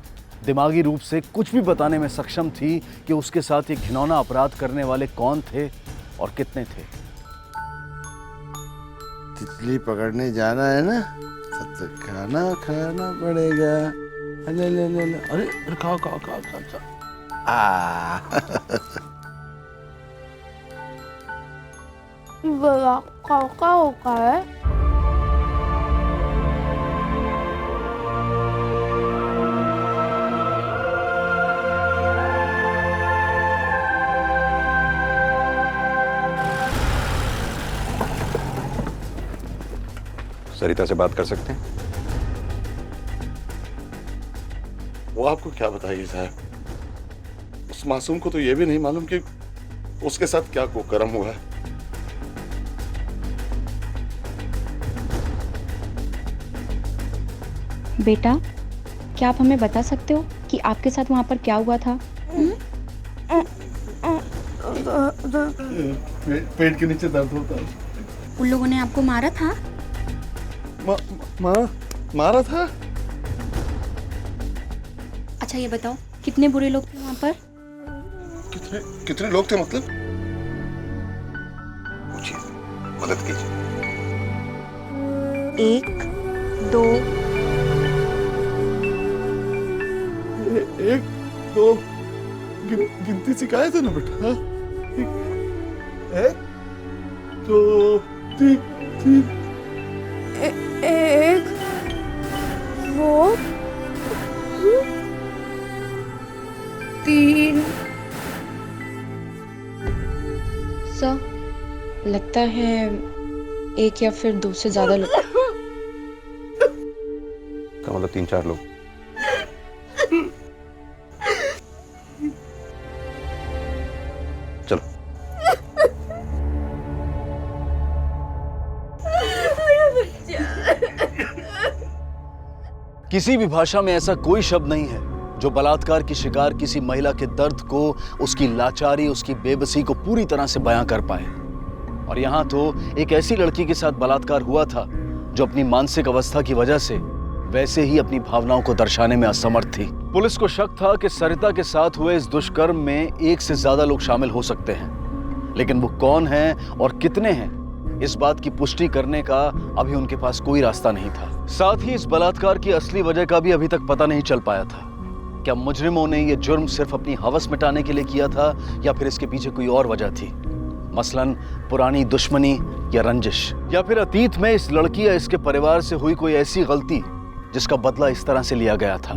Speaker 6: दिमागी रूप से कुछ भी बताने में सक्षम थी कि उसके साथ ये घिनौना अपराध करने वाले कौन थे और कितने थे।
Speaker 21: तितली पकड़ने जाना है ना, तो खाना खाना पड़ेगा। ले ले ले ले। अरे खाओ खाओ खाओ खाओ खाओ।
Speaker 18: क्या होगा है?
Speaker 22: सरिता से बात कर सकते हैं?
Speaker 21: वो आपको क्या बताइए साहब, उस मासूम को तो ये भी नहीं मालूम कि उसके साथ क्या कुकर्म हुआ है।
Speaker 24: बेटा, क्या आप हमें बता सकते हो कि आपके साथ वहाँ पर क्या हुआ था?
Speaker 21: पेट के नीचे दर्द होता है।
Speaker 24: उन लोगों ने आपको मारा था?
Speaker 21: मारा था?
Speaker 24: अच्छा ये बताओ, कितने बुरे लोग थे वहाँ पर?
Speaker 21: कितने लोग थे मतलब? पूछिए।
Speaker 22: मदद कीजिए।
Speaker 2: 1 2
Speaker 7: 1 2 गिनती सिखाए थे ना बेटा। 1 2 3
Speaker 2: 1 2 3।
Speaker 24: सर लगता है एक या फिर 2 से ज्यादा लोग।
Speaker 22: का मतलब 3-4 लोग। चलो।
Speaker 6: किसी भी भाषा में ऐसा कोई शब्द नहीं है जो बलात्कार की शिकार किसी महिला के दर्द को, उसकी लाचारी, उसकी बेबसी को पूरी तरह से बयां कर पाए। और यहां तो एक ऐसी लड़की के साथ बलात्कार हुआ था जो अपनी मानसिक अवस्था की वजह से वैसे ही अपनी भावनाओं को दर्शाने में असमर्थ थी। पुलिस को शक था कि सरिता के साथ हुए इस दुष्कर्म में 1 से ज्यादा लोग शामिल हो सकते हैं, लेकिन वो कौन हैं और कितने हैं, इस बात की पुष्टि करने का अभी उनके पास कोई रास्ता नहीं था। साथ ही इस बलात्कार की असली वजह का भी अभी तक पता नहीं चल पाया था। क्या मुजरिमों ने यह जुर्म सिर्फ अपनी हवस मिटाने के लिए किया था या फिर इसके पीछे कोई और वजह थी, मसलन पुरानी दुश्मनी या रंजिश, या फिर अतीत में इस लड़की या इसके परिवार से हुई कोई ऐसी गलती जिसका बदला इस तरह से लिया गया था।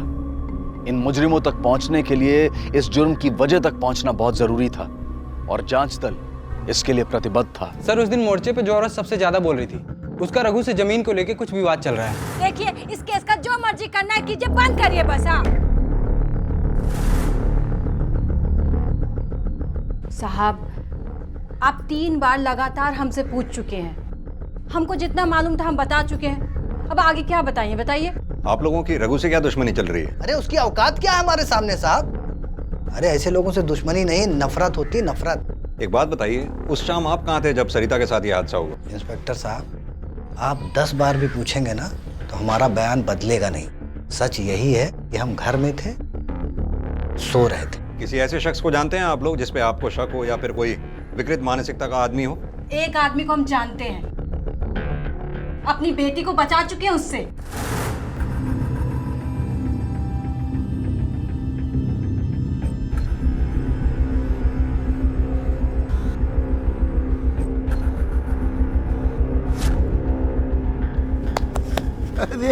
Speaker 6: इन मुजरिमों तक पहुंचने के लिए इस जुर्म की वजह तक पहुंचना बहुत जरूरी था और जांच दल इसके लिए प्रतिबद्ध था।
Speaker 16: सर उस दिन मोर्चे पे जो औरत सबसे ज्यादा बोल रही थी, उसका रघु से जमीन को लेके कुछ विवाद चल रहा है।
Speaker 9: देखिए इस केस का जो मर्जी करना है कीजिए, बंद करिए बस। हाँ साहब, आप 3 बार लगातार हमसे पूछ चुके हैं। हमको जितना मालूम था हम बता चुके हैं। अब आगे क्या बताइए, बताइए।
Speaker 22: आप लोगों की रघु से क्या दुश्मनी चल रही है?
Speaker 23: अरे उसकी औकात क्या है हमारे सामने साहब? अरे ऐसे लोगों से दुश्मनी नहीं, नफरत होती, नफरत।
Speaker 22: एक बात बताइए, उस शाम आप कहाँ थे जब सरिता के साथ ये हादसा हुआ?
Speaker 23: इंस्पेक्टर साहब, आप 10 बार भी पूछेंगे ना तो हमारा बयान बदलेगा नहीं। सच यही है कि हम घर में थे, सो रहे थे।
Speaker 22: किसी ऐसे शख्स को जानते हैं आप लोग जिस पे आपको शक हो या फिर कोई विकृत मानसिकता का आदमी हो?
Speaker 9: एक आदमी को हम जानते हैं, अपनी बेटी को बचा चुके हैं उससे।
Speaker 21: अरे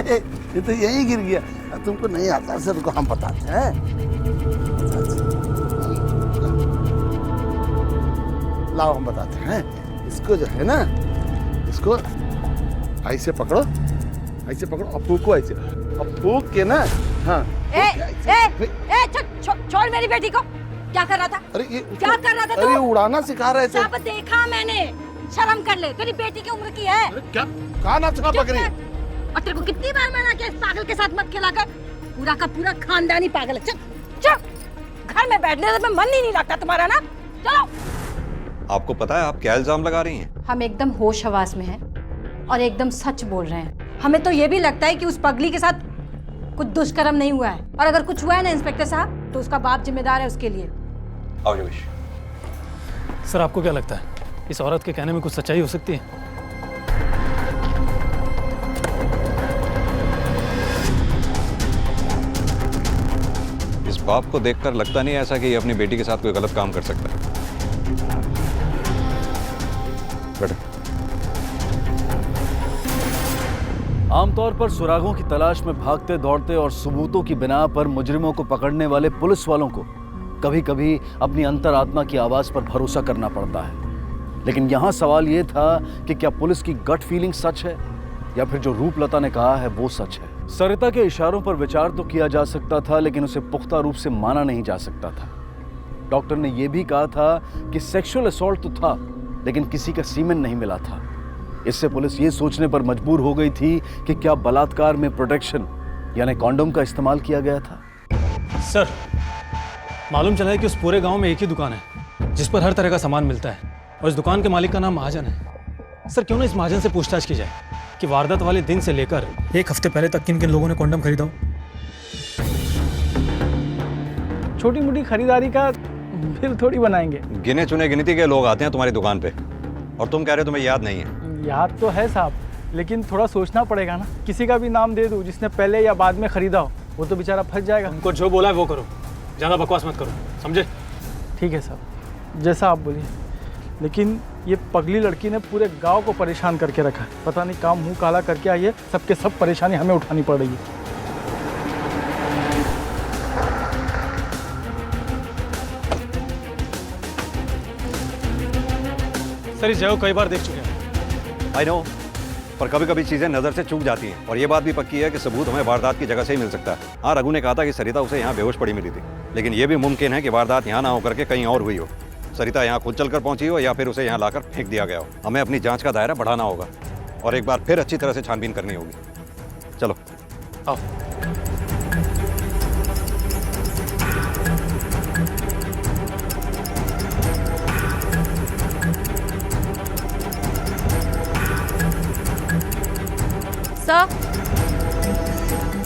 Speaker 21: ये तो यही गिर गया। तुमको नहीं आता सर को हम बताते हैं। लाओ हम बताते हैं। इसको जो है ना, इसको ऐसे पकड़ो, ऐसे पकड़ो, अप्पू को ऐसे, अप्पू के ना। हाँ
Speaker 9: छोड़ मेरी बेटी को। क्या कर रहा था?
Speaker 21: अरे ये
Speaker 9: क्या कर रहा था तू?
Speaker 21: अरे उड़ाना सिखा रहे थे।
Speaker 9: सब देखा मैंने। शर्म कर ले, तेरी बेटी की उम्र की है।
Speaker 21: क्या कहा ना चुका पकड़ी?
Speaker 9: और तेरे को कितनी बार मना किया इस पागल के साथ मत खेला कर। पूरा का पूरा खानदानी पागल है। चल चल, घर में बैठने से मन ही नहीं लगता तुम्हारा ना। चलो।
Speaker 22: आपको पता है आप क्या इल्जाम लगा रही हैं?
Speaker 9: हम एकदम होश हवास में हैं और एकदम सच बोल रहे हैं। हमें तो ये भी लगता है कि उस पगली के साथ कुछ दुष्कर्म नहीं हुआ है, और अगर कुछ हुआ है ना इंस्पेक्टर साहब, तो उसका बाप जिम्मेदार है उसके लिए।
Speaker 22: आओ योगेश।
Speaker 5: सर आपको क्या लगता है इस औरत के कहने में कुछ सच्चाई हो सकती है?
Speaker 22: इस बाप को देखकर लगता नहीं ऐसा कि ये अपनी बेटी के साथ कोई गलत काम कर सकता है। बैठो।
Speaker 6: आमतौर पर सुरागों की तलाश में भागते दौड़ते और सबूतों की बिना पर मुजरिमों को पकड़ने वाले पुलिस वालों को कभी कभी अपनी अंतरात्मा की आवाज पर भरोसा करना पड़ता है। लेकिन यहां सवाल यह था कि क्या पुलिस की गट फीलिंग सच है या फिर जो रूपलता ने कहा है वो सच है। सरिता के इशारों पर विचार तो किया जा सकता था, लेकिन उसे पुख्ता रूप से माना नहीं जा सकता था। डॉक्टर ने यह भी कहा था कि सेक्सुअल असॉल्ट तो था, लेकिन किसी का सीमेन नहीं मिला था। इससे पुलिस ये सोचने पर मजबूर हो गई थी कि क्या बलात्कार में प्रोटेक्शन यानी कॉन्डोम का इस्तेमाल किया गया था।
Speaker 5: सर मालूम चला है कि उस पूरे गांव में एक ही दुकान है जिस पर हर तरह का सामान मिलता है, और इस दुकान के मालिक का नाम महाजन है। सर क्यों ना इस महाजन से पूछताछ की जाए कि वारदात वाले दिन से लेकर 1 हफ्ते पहले तक किन किन लोगों ने कॉन्डम खरीदा हो।
Speaker 11: छोटी मोटी खरीदारी का बिल थोड़ी बनाएंगे।
Speaker 22: गिने चुने गिनती के लोग आते हैं तुम्हारी दुकान पे। और तुम कह रहे हो तुम्हें याद नहीं है।
Speaker 11: याद तो है साहब, लेकिन थोड़ा सोचना पड़ेगा ना। किसी का भी नाम दे दूँ जिसने पहले या बाद में खरीदा हो, वो तो बेचारा फंस जाएगा।
Speaker 5: उनको जो बोला है वो करो, ज़्यादा बकवास मत करो, समझे?
Speaker 11: ठीक है साहब, जैसा आप बोलिए। लेकिन ये पगली लड़की ने पूरे गांव को परेशान करके रखा है। पता नहीं काम मुंह काला करके आई है, सबके सब परेशानी हमें उठानी पड़ रही है।
Speaker 5: सर इस जगह को कई बार देख चुके हैं।
Speaker 22: आई नो, पर कभी कभी चीजें नजर से चूक जाती हैं और ये बात भी पक्की है कि सबूत हमें वारदात की जगह से ही मिल सकता है। हाँ, रघु ने कहा था कि सरिता उसे यहाँ बेहोश पड़ी मिली थी, लेकिन ये भी मुमकिन है कि वारदात यहाँ ना होकर के कहीं और हुई हो। सरिता यहाँ खुद चलकर पहुंची हो या फिर उसे यहाँ लाकर फेंक दिया गया हो। हमें अपनी जांच का दायरा बढ़ाना होगा और एक बार फिर अच्छी तरह से छानबीन करनी होगी। चलो
Speaker 5: आओ।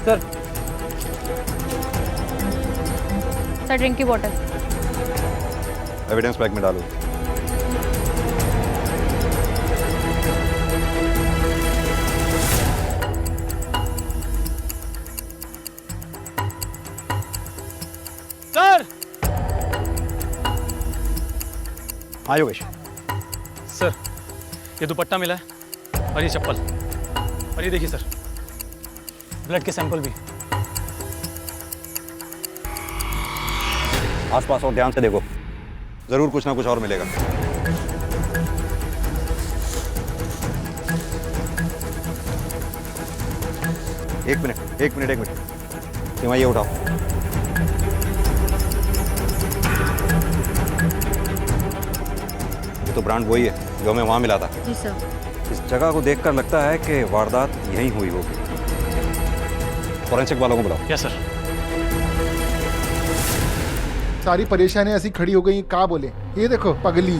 Speaker 24: सर सर ड्रिंक की बोतल
Speaker 22: एविडेंस बैग में डालो।
Speaker 5: सर!
Speaker 22: हाँ योगेश।
Speaker 5: सर ये दुपट्टा मिला है और ये चप्पल, और ये देखिए सर ब्लड के सैंपल भी।
Speaker 22: आसपास और ध्यान से देखो, जरूर कुछ ना कुछ और मिलेगा। एक मिनट सीमा, ये उठाओ। ये तो ब्रांड वही है जो हमें वहां मिला था।
Speaker 24: जी सर।
Speaker 22: इस जगह को देखकर लगता है कि वारदात यहीं हुई होगी। फॉरेंसिक वालों को बुलाओ।
Speaker 5: Yes sir.
Speaker 4: सारी परेशानी ऐसी खड़ी हो गई, क्या बोले? ये देखो पगली।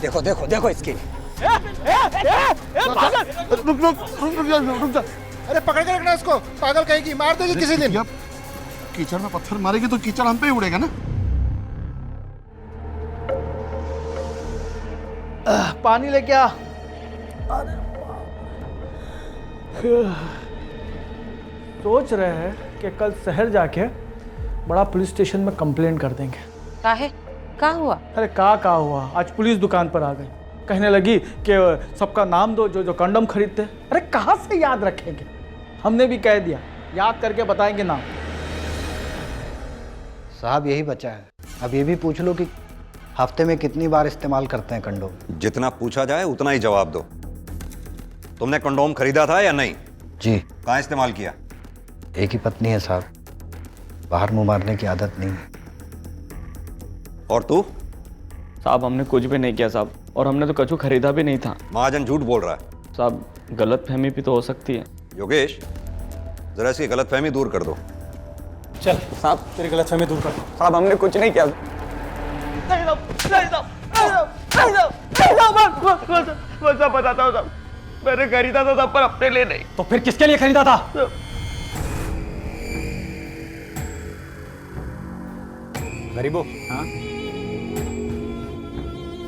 Speaker 23: देखो देखो देखो इसकी।
Speaker 4: रुक जा। अरे पकड़ के रखना इसको, पागल कहेगी, मार देगी किसी दिन। कीचड़ में पत्थर मारेगी तो कीचड़ हम पे ही उड़ेगा ना।
Speaker 11: पानी लेके आ। सोच रहे हैं कि कल शहर जाके बड़ा पुलिस स्टेशन में कंप्लेंट कर देंगे।
Speaker 9: काहे? का हुआ?
Speaker 11: अरे का हुआ, आज पुलिस दुकान पर आ गई, कहने लगी कि सबका नाम दो जो जो कंडोम खरीदते। अरे कहाँ से याद रखेंगे? हमने भी कह दिया याद करके बताएंगे नाम।
Speaker 23: साहब यही बचा है, अब ये भी पूछ लो कि हफ्ते में कितनी बार इस्तेमाल करते हैं कंडोम।
Speaker 22: जितना पूछा जाए उतना ही जवाब दो। तुमने कंडोम खरीदा था या नहीं?
Speaker 23: जी।
Speaker 22: कहाँ इस्तेमाल किया?
Speaker 23: एक ही पत्नी है साहब, बाहर मुंह मारने की आदत नहीं है।
Speaker 22: और तू?
Speaker 14: साहब हमने कुछ भी नहीं किया साहब, और हमने तो कछु खरीदा भी नहीं था।
Speaker 22: महाजन झूठ बोल रहा है।
Speaker 14: साहब गलत फहमी भी तो हो सकती है।
Speaker 22: योगेश, जरा इसकी गलतफहमी दूर कर दो।
Speaker 5: चल साहब तेरी गलतफहमी दूर कर।
Speaker 14: साहब हमने कुछ नहीं किया।
Speaker 11: मैं बताता हूँ साहब, मैंने खरीदा था सब पर अपने लिए नहीं।
Speaker 5: तो फिर किसके लिए खरीदा था?
Speaker 12: गरीबो, हाँ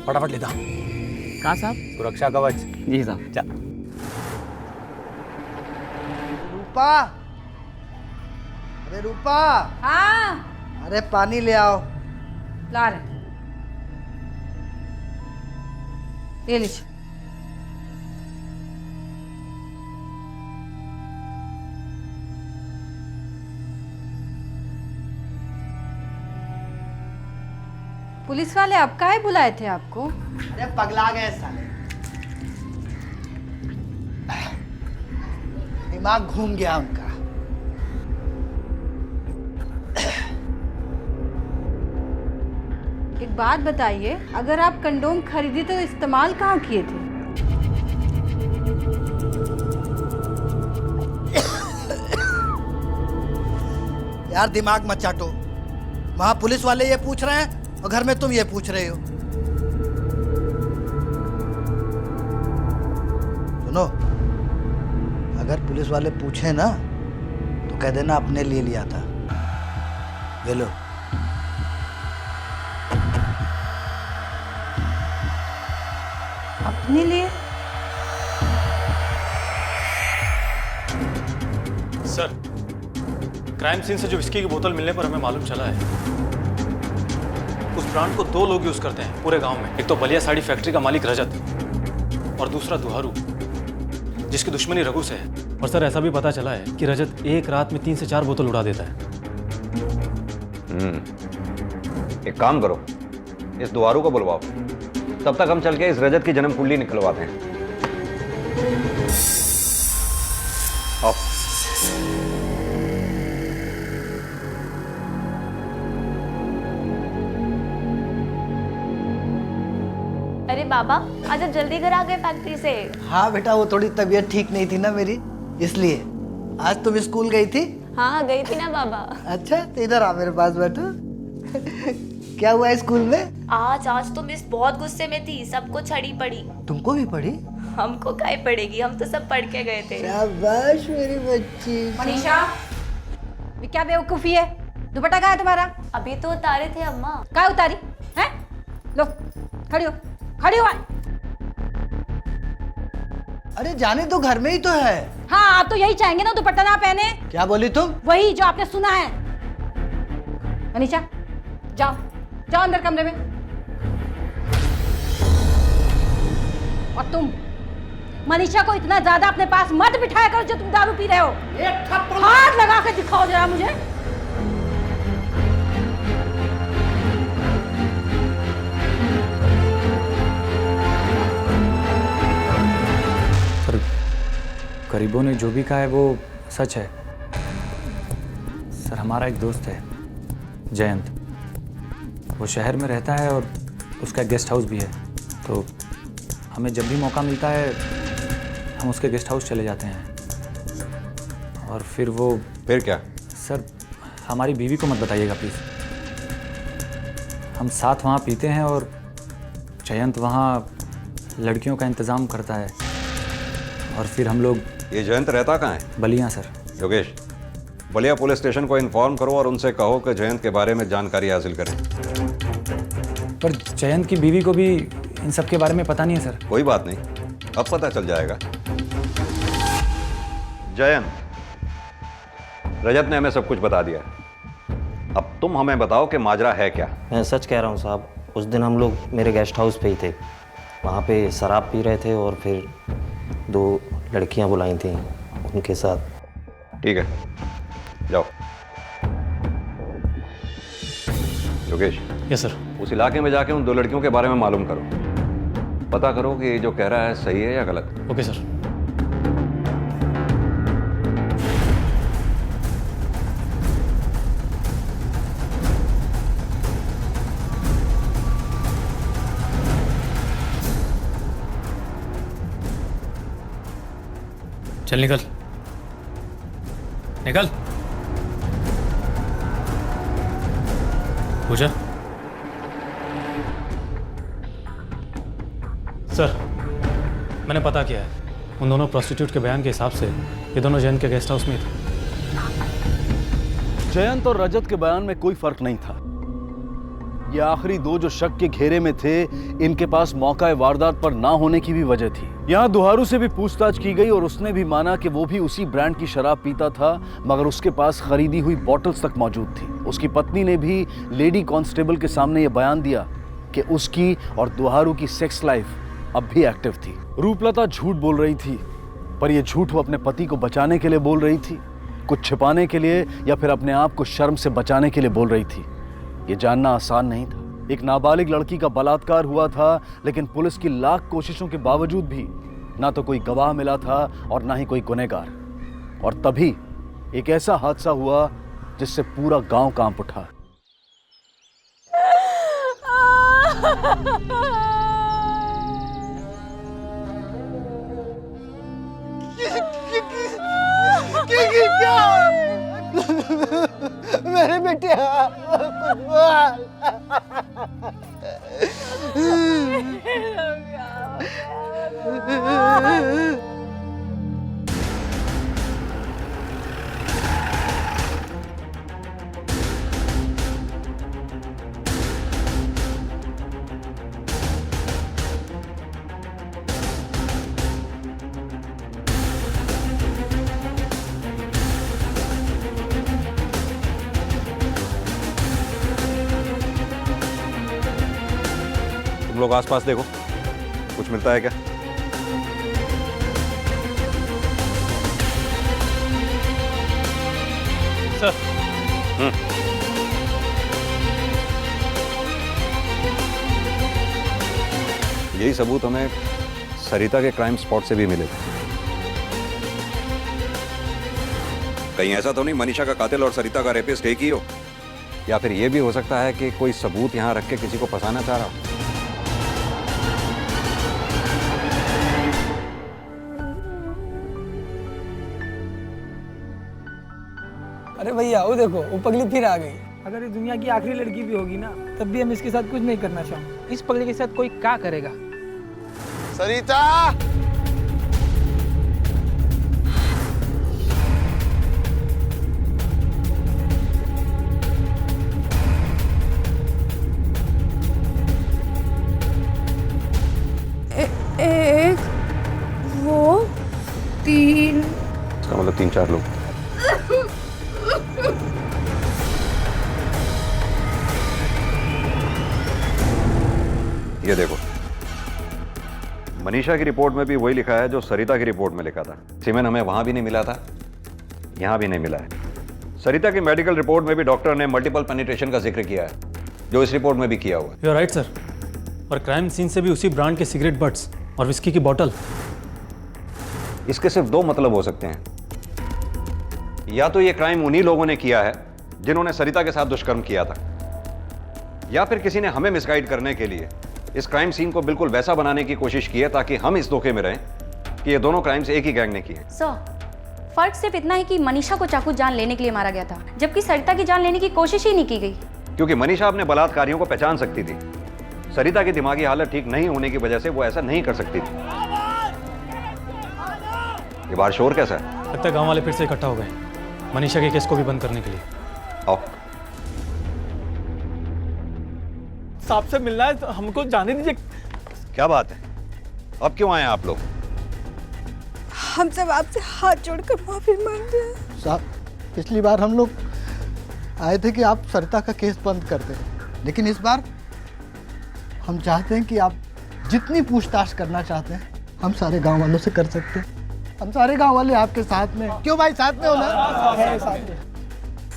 Speaker 5: फटाफट लेता।
Speaker 12: कहाँ साहब? सुरक्षा कवच। जी साहब। चल।
Speaker 23: रूपा, अरे रूपा।
Speaker 9: हाँ।
Speaker 23: अरे पानी ले आओ।
Speaker 9: ला रहे। ये लीजिए। पुलिस वाले अब काहे बुलाए थे आपको?
Speaker 23: अरे पगला गए साले, दिमाग घूम गया उनका।
Speaker 9: एक बात बताइए, अगर आप कंडोम खरीदी तो इस्तेमाल कहाँ किए थे?
Speaker 23: यार दिमाग मत चाटो, वहां पुलिस वाले ये पूछ रहे हैं और घर में तुम ये पूछ रहे हो। सुनो, अगर पुलिस वाले पूछे ना तो कह देना अपने लिए लिया था। ले लो।
Speaker 9: अपने लिए?
Speaker 5: सर, क्राइम सीन से जो विस्की की बोतल मिलने पर हमें मालूम चला है उस ब्रांड को 2 लोग यूज करते हैं पूरे गांव में। एक तो बलिया साड़ी फैक्ट्री का मालिक रजत और दूसरा दुहारू, जिसकी दुश्मनी रघु से है। और सर, ऐसा भी पता चला है कि रजत एक रात में 3 से 4 बोतल उड़ा देता है।
Speaker 22: एक काम करो, इस दुआरू को बुलवाओ, तब तक हम चल के इस रजत की जन्म कुंडली निकलवाते हैं। आओ।
Speaker 1: अरे बाबा, आज आप जल्दी घर आ गए फैक्ट्री से।
Speaker 23: हाँ बेटा, वो थोड़ी तबीयत ठीक नहीं थी ना मेरी, इसलिए। आज तुम स्कूल गई थी?
Speaker 1: हाँ गई थी ना बाबा।
Speaker 23: अच्छा, तो इधर आ मेरे पास बैठो। क्या हुआ है स्कूल में?
Speaker 1: आज तो मिस बहुत गुस्से में थी, सबको छड़ी पड़ी।
Speaker 23: तुमको भी पड़ी?
Speaker 1: हमको काहे पड़ेगी, हम तो सब पढ़ के गए थे।
Speaker 23: शाबाश मेरी बच्ची।
Speaker 9: मनीषा, ये क्या बेवकूफी है? दुपट्टा कहाँ है तुम्हारा?
Speaker 1: अभी तो उतारे थे अम्मा।
Speaker 9: कहाँ उतारी? हैं? लो, खड़ी हो, खड़ी हो।
Speaker 23: अरे जाने तो, घर में ही तो है।
Speaker 9: हाँ, आप तो यही चाहेंगे ना दुपट्टा ना पहने।
Speaker 23: क्या बोली तुम?
Speaker 9: वही जो आपने सुना है। मनीषा, जाओ जाओ अंदर कमरे में। और तुम मनीषा को इतना ज्यादा अपने पास मत बिठाया करो जो तुम दारू पी रहे हो। हाथ लगा के दिखाओ जरा मुझे।
Speaker 13: सर, गरीबों ने जो भी कहा है वो सच है। सर, हमारा एक दोस्त है जयंत, वो शहर में रहता है और उसका गेस्ट हाउस भी है। तो हमें जब भी मौका मिलता है हम उसके गेस्ट हाउस चले जाते हैं। और फिर
Speaker 22: क्या?
Speaker 13: सर, हमारी बीवी को मत बताइएगा प्लीज़। हम साथ वहाँ पीते हैं और जयंत वहाँ लड़कियों का इंतज़ाम करता है। और फिर हम लोग।
Speaker 22: ये जयंत रहता कहाँ है?
Speaker 13: Ballia sir.
Speaker 22: Yogesh, Ballia police station को इन्फॉर्म करो और उनसे कहो कि जयंत के बारे में जानकारी हासिल करें।
Speaker 13: पर जयंत की बीवी को भी इन सब के बारे में पता नहीं है सर।
Speaker 22: कोई बात नहीं, अब पता चल जाएगा। जयंत, रजत ने हमें सब कुछ बता दिया। अब तुम हमें बताओ कि माजरा है क्या?
Speaker 17: मैं सच कह रहा हूँ साहब, उस दिन हम लोग मेरे गेस्ट हाउस पे ही थे। वहाँ पे शराब पी रहे थे और फिर 2 लड़कियाँ बुलाई थी उनके साथ।
Speaker 22: ठीक है, जाओ। योगेश।
Speaker 5: Yes sir.
Speaker 22: उस इलाके में जाके उन 2 लड़कियों के बारे में मालूम करो, पता करो कि ये जो कह रहा है सही है या गलत।
Speaker 5: Okay sir. चल निकल निकल। पूजा। सर, मैंने पता किया है, उन दोनों प्रोस्टिट्यूट के बयान के हिसाब से ये दोनों जयंत के गेस्ट हाउस में थे।
Speaker 6: जयंत और रजत के बयान में कोई फर्क नहीं था। ये आखिरी 2 जो शक के घेरे में थे, इनके पास मौका वारदात पर ना होने की भी वजह थी। यहाँ दुहारू से भी पूछताछ की गई और उसने भी माना कि वो भी उसी ब्रांड की शराब पीता था, मगर उसके पास खरीदी हुई बॉटल्स तक मौजूद थी। उसकी पत्नी ने भी लेडी कांस्टेबल के सामने ये बयान दिया कि उसकी और दुहारू की सेक्स लाइफ अब भी एक्टिव थी। रूपलता झूठ बोल रही थी, पर यह झूठ वो अपने पति को बचाने के लिए बोल रही थी, कुछ छिपाने के लिए, या फिर अपने आप को शर्म से बचाने के लिए बोल रही थी। ये जानना आसान नहीं था। एक नाबालिग लड़की का बलात्कार हुआ था, लेकिन पुलिस की लाख कोशिशों के बावजूद भी ना तो कोई गवाह मिला था और ना ही कोई गुनहगार। और तभी एक ऐसा हादसा हुआ जिससे पूरा गांव कांप उठा।
Speaker 23: मेरे बेटे
Speaker 22: तुम लोग आसपास देखो, कुछ मिलता है क्या?
Speaker 5: सर।
Speaker 22: यही सबूत हमें सरिता के क्राइम स्पॉट से भी मिले थे। कहीं ऐसा तो नहीं मनीषा का कातिल और सरिता का रेपिस्ट एक ही हो? या फिर यह भी हो सकता है कि कोई सबूत यहां रख के किसी को फंसाना चाह रहा हो?
Speaker 8: अरे भैया वो देखो, वो पगली फिर आ गई। अगर ये दुनिया की आखिरी लड़की भी होगी ना, तब भी हम इसके साथ कुछ नहीं करना चाहेंगे। इस पगली के साथ कोई क्या करेगा?
Speaker 21: सरिता!
Speaker 18: एक, वो, तीन।
Speaker 22: इसका मतलब 3-4 लोग। ये देखो, मनीषा की रिपोर्ट में भी वही लिखा है जो सरिता की रिपोर्ट में लिखा था। सीमेन हमें वहां भी नहीं मिला था, यहां भी नहीं मिला है। सरिता की मेडिकल रिपोर्ट में भी डॉक्टर ने मल्टीपल पेनिट्रेशन का जिक्र किया है, जो इस रिपोर्ट में भी किया हुआ है।
Speaker 5: You are right sir. और क्राइम सीन से भी उसी ब्रांड के सिगरेट बट्स और विस्की की बोतल।
Speaker 22: इसके सिर्फ 2 मतलब हो सकते हैं। या तो ये क्राइम उन्हीं लोगों ने किया है जिन्होंने सरिता के साथ दुष्कर्म किया था, या फिर किसी ने हमें मिसगाइड करने के लिए इस क्राइम सीन को बिल्कुल वैसा बनाने की कोशिश की है ताकि हम इस धोखे में रहें कि ये दोनों क्राइम्स एक ही गैंग ने किए हैं।
Speaker 1: सर, फर्क सिर्फ इतना है कि मनीषा को चाकू जान लेने के लिए मारा गया था, जबकि सरिता की जान लेने की कोशिश ही नहीं की गई।
Speaker 22: क्योंकि मनीषा अपने बलात्कारियों को पहचान सकती थी। सरिता की दिमागी हालत ठीक नहीं होने की वजह से वो ऐसा नहीं कर सकती थी। ये बार शोर कैसा है?
Speaker 5: लगता है गांव वाले फिर से इकट्ठा हो गए मनीषा के केस को भी बंद करने के लिए।
Speaker 22: आओ।
Speaker 11: साहब से मिलना है तो हमको जाने दीजिए।
Speaker 22: क्या बात है, अब क्यों आए आप लोग?
Speaker 18: हम सब आपसे हाथ जोड़कर माफी मांगते हैं।
Speaker 23: साहब, पिछली बार हम लोग आए थे कि आप सरिता का केस बंद कर दें, लेकिन इस बार हम चाहते हैं कि आप जितनी पूछताछ करना चाहते हैं हम सारे गांव वालों से कर सकते हैं। हम सारे गांव वाले आपके साथ में। क्यों भाई, साथ में हो ना?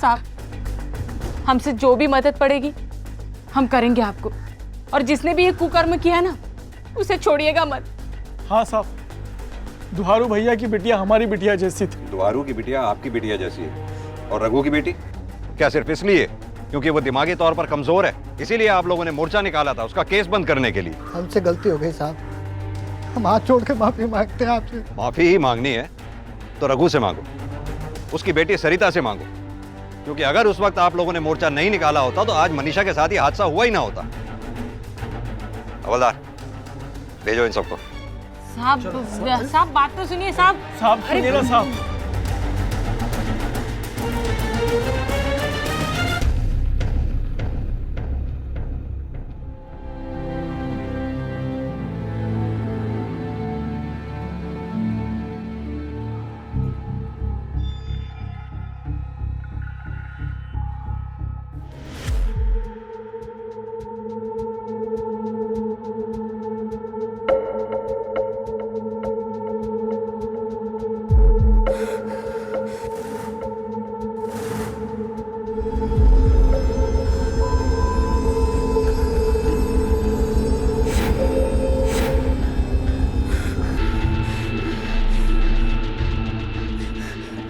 Speaker 18: साहब, हमसे जो भी मदद पड़ेगी हम करेंगे आपको, और जिसने भी ये कुकर्म किया ना उसे छोड़िएगा मत।
Speaker 11: हाँ साहब, दुहारू भैया की बिटिया हमारी बिटिया जैसी थी।
Speaker 22: दुहारू की बिटिया आपकी बिटिया जैसी है, और रघु की बेटी क्या सिर्फ इसलिए क्योंकि वो दिमागी तौर पर कमजोर है इसीलिए आप लोगों ने मोर्चा निकाला था उसका केस बंद करने के लिए?
Speaker 23: हमसे गलती हो गई साहब, हम हाथ जोड़ के माफी मांगते हैं आपसे।
Speaker 22: माफी ही मांगनी है तो रघु से मांगो, उसकी बेटी सरिता से मांगो, क्योंकि अगर उस वक्त आप लोगों ने मोर्चा नहीं निकाला होता तो आज मनीषा के साथ ही हादसा हुआ ही ना होता। हवलदार, भेजो इन सबको।
Speaker 18: साहब बात तो सुनिए साहब।
Speaker 11: साहब सुनिए ना साहब।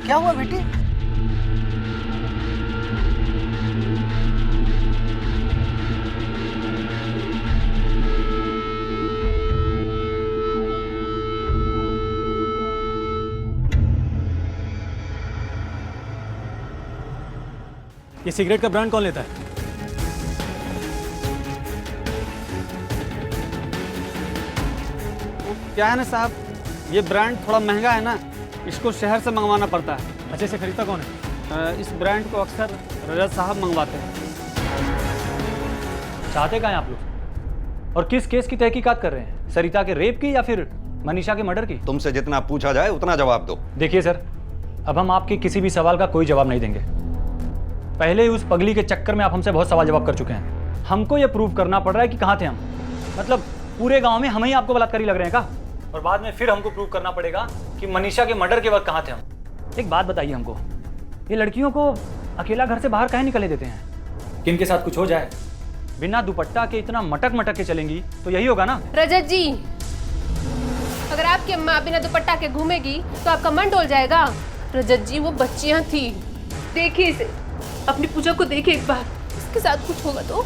Speaker 23: क्या हुआ बेटी?
Speaker 5: ये सिगरेट का ब्रांड कौन लेता है?
Speaker 14: क्या है ना साहब, ये ब्रांड थोड़ा महंगा है ना, इसको शहर से मंगवाना पड़ता है।
Speaker 5: अच्छे से खरीदता कौन है?
Speaker 14: इस ब्रांड को अक्सर रजत साहब मंगवाते हैं।
Speaker 5: चाहते क्या हैं आप लोग? और किस केस की तहकीकात कर रहे हैं? सरिता के रेप की या फिर मनीषा के मर्डर की?
Speaker 22: तुमसे जितना पूछा जाए उतना जवाब दो।
Speaker 5: देखिए सर, अब हम आपके किसी भी सवाल का कोई जवाब नहीं देंगे। पहले ही उस पगली के चक्कर में आप हमसे बहुत सवाल जवाब कर चुके हैं। हमको ये प्रूव करना पड़ रहा है कि कहाँ थे हम।
Speaker 13: मतलब पूरे गांव में हम ही आपको बलात्कारी लग रहे हैं का? और बाद में फिर हमको प्रूव करना पड़ेगा कि मनीषा के मर्डर के वक्त कहाँ थे हम। एक बात बताइए हमको, ये लड़कियों को अकेला घर से बाहर काहे निकले देते हैं? कि इनके साथ कुछ हो जाए? बिना दुपट्टा के इतना मटक मटक के चलेंगी तो यही होगा ना?
Speaker 18: रजत जी, अगर आपकी अम्मा बिना दुपट्टा के घूमेगी तो आपका मन डोल जाएगा। रजत जी, वो बच्चियां थी, देखिए इसे, अपनी पूजा को देखिए एक बार, इसके साथ कुछ होगा तो।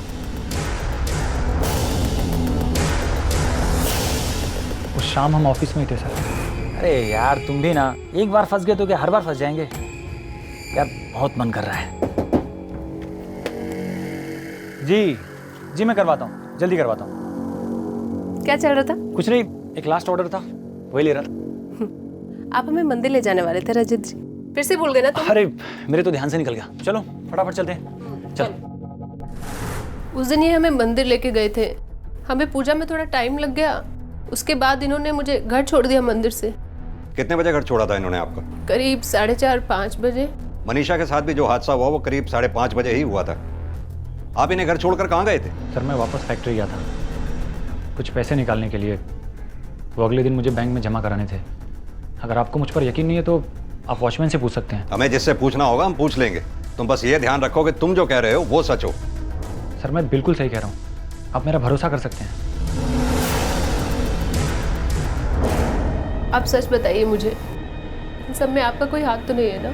Speaker 13: उस शाम हम ऑफिस में ही थे सर। अरे यार तुम भी ना, एक बार फंस गए तो क्या हर बार फंस जाएंगे? यार बहुत मन कर रहा है। जी मैं करवाता हूँ, जल्दी करवाता हूँ।
Speaker 18: क्या चल रहा था?
Speaker 13: कुछ नहीं, एक लास्ट ऑर्डर था, वही ले रहा था।
Speaker 18: आप हमें मंदिर ले जाने वाले थे रजत जी, फिर से भूल गए ना तुम?
Speaker 13: अरे मेरे तो ध्यान से निकल गया। चलो फटाफट चलते हैं। चल।
Speaker 18: उस दिन ये हमें मंदिर लेके गए थे, हमें पूजा में थोड़ा टाइम लग गया, उसके बाद इन्होंने मुझे घर छोड़ दिया मंदिर से।
Speaker 22: कितने बजे घर छोड़ा था इन्होंने आपका?
Speaker 18: करीब 4:30-5 बजे।
Speaker 22: मनीषा के साथ भी जो हादसा हुआ वो करीब 5:30 बजे ही हुआ था। आप इन्हें घर छोड़कर कहाँ गए थे?
Speaker 13: सर मैं वापस फैक्ट्री गया था कुछ पैसे निकालने के लिए, वो अगले दिन मुझे बैंक में जमा कराने थे। अगर आपको मुझ पर यकीन नहीं है तो आप वॉचमैन से पूछ सकते हैं।
Speaker 22: हमें जिससे पूछना होगा हम पूछ लेंगे, तुम बस ये ध्यान रखो कि तुम जो कह रहे हो वो सच हो।
Speaker 13: सर मैं बिल्कुल सही कह रहा हूँ, आप मेरा भरोसा कर सकते हैं।
Speaker 18: आप सच बताइए मुझे, इन सब में आपका कोई हाथ तो नहीं है ना?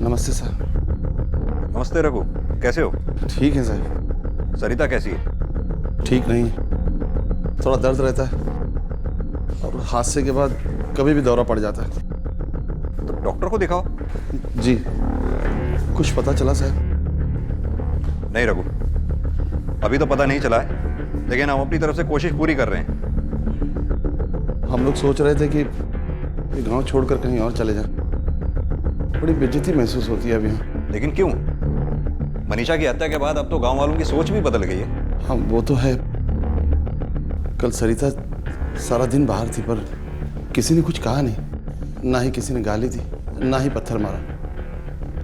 Speaker 21: नमस्ते सर।
Speaker 22: नमस्ते रघु, कैसे हो?
Speaker 21: ठीक है सर।
Speaker 22: सरिता कैसी है?
Speaker 21: ठीक नहीं, थोड़ा दर्द रहता है और हादसे के बाद कभी भी दौरा पड़ जाता है।
Speaker 22: तो डॉक्टर को दिखाओ।
Speaker 21: जी, कुछ पता चला सर?
Speaker 22: नहीं रघु, अभी तो पता नहीं चला है, लेकिन हम अपनी तरफ से कोशिश पूरी कर रहे हैं।
Speaker 21: हम लोग सोच रहे थे कि ये गांव छोड़कर कहीं और चले जाएं। बड़ी बेइज्जती महसूस होती है अभी।
Speaker 22: लेकिन क्यों? मनीषा की हत्या के बाद अब तो गांव वालों की सोच भी बदल गई है।
Speaker 21: हाँ वो तो है। कल सरिता सारा दिन बाहर थी पर किसी ने कुछ कहा नहीं, ना ही किसी ने गाली दी, ना ही पत्थर मारा।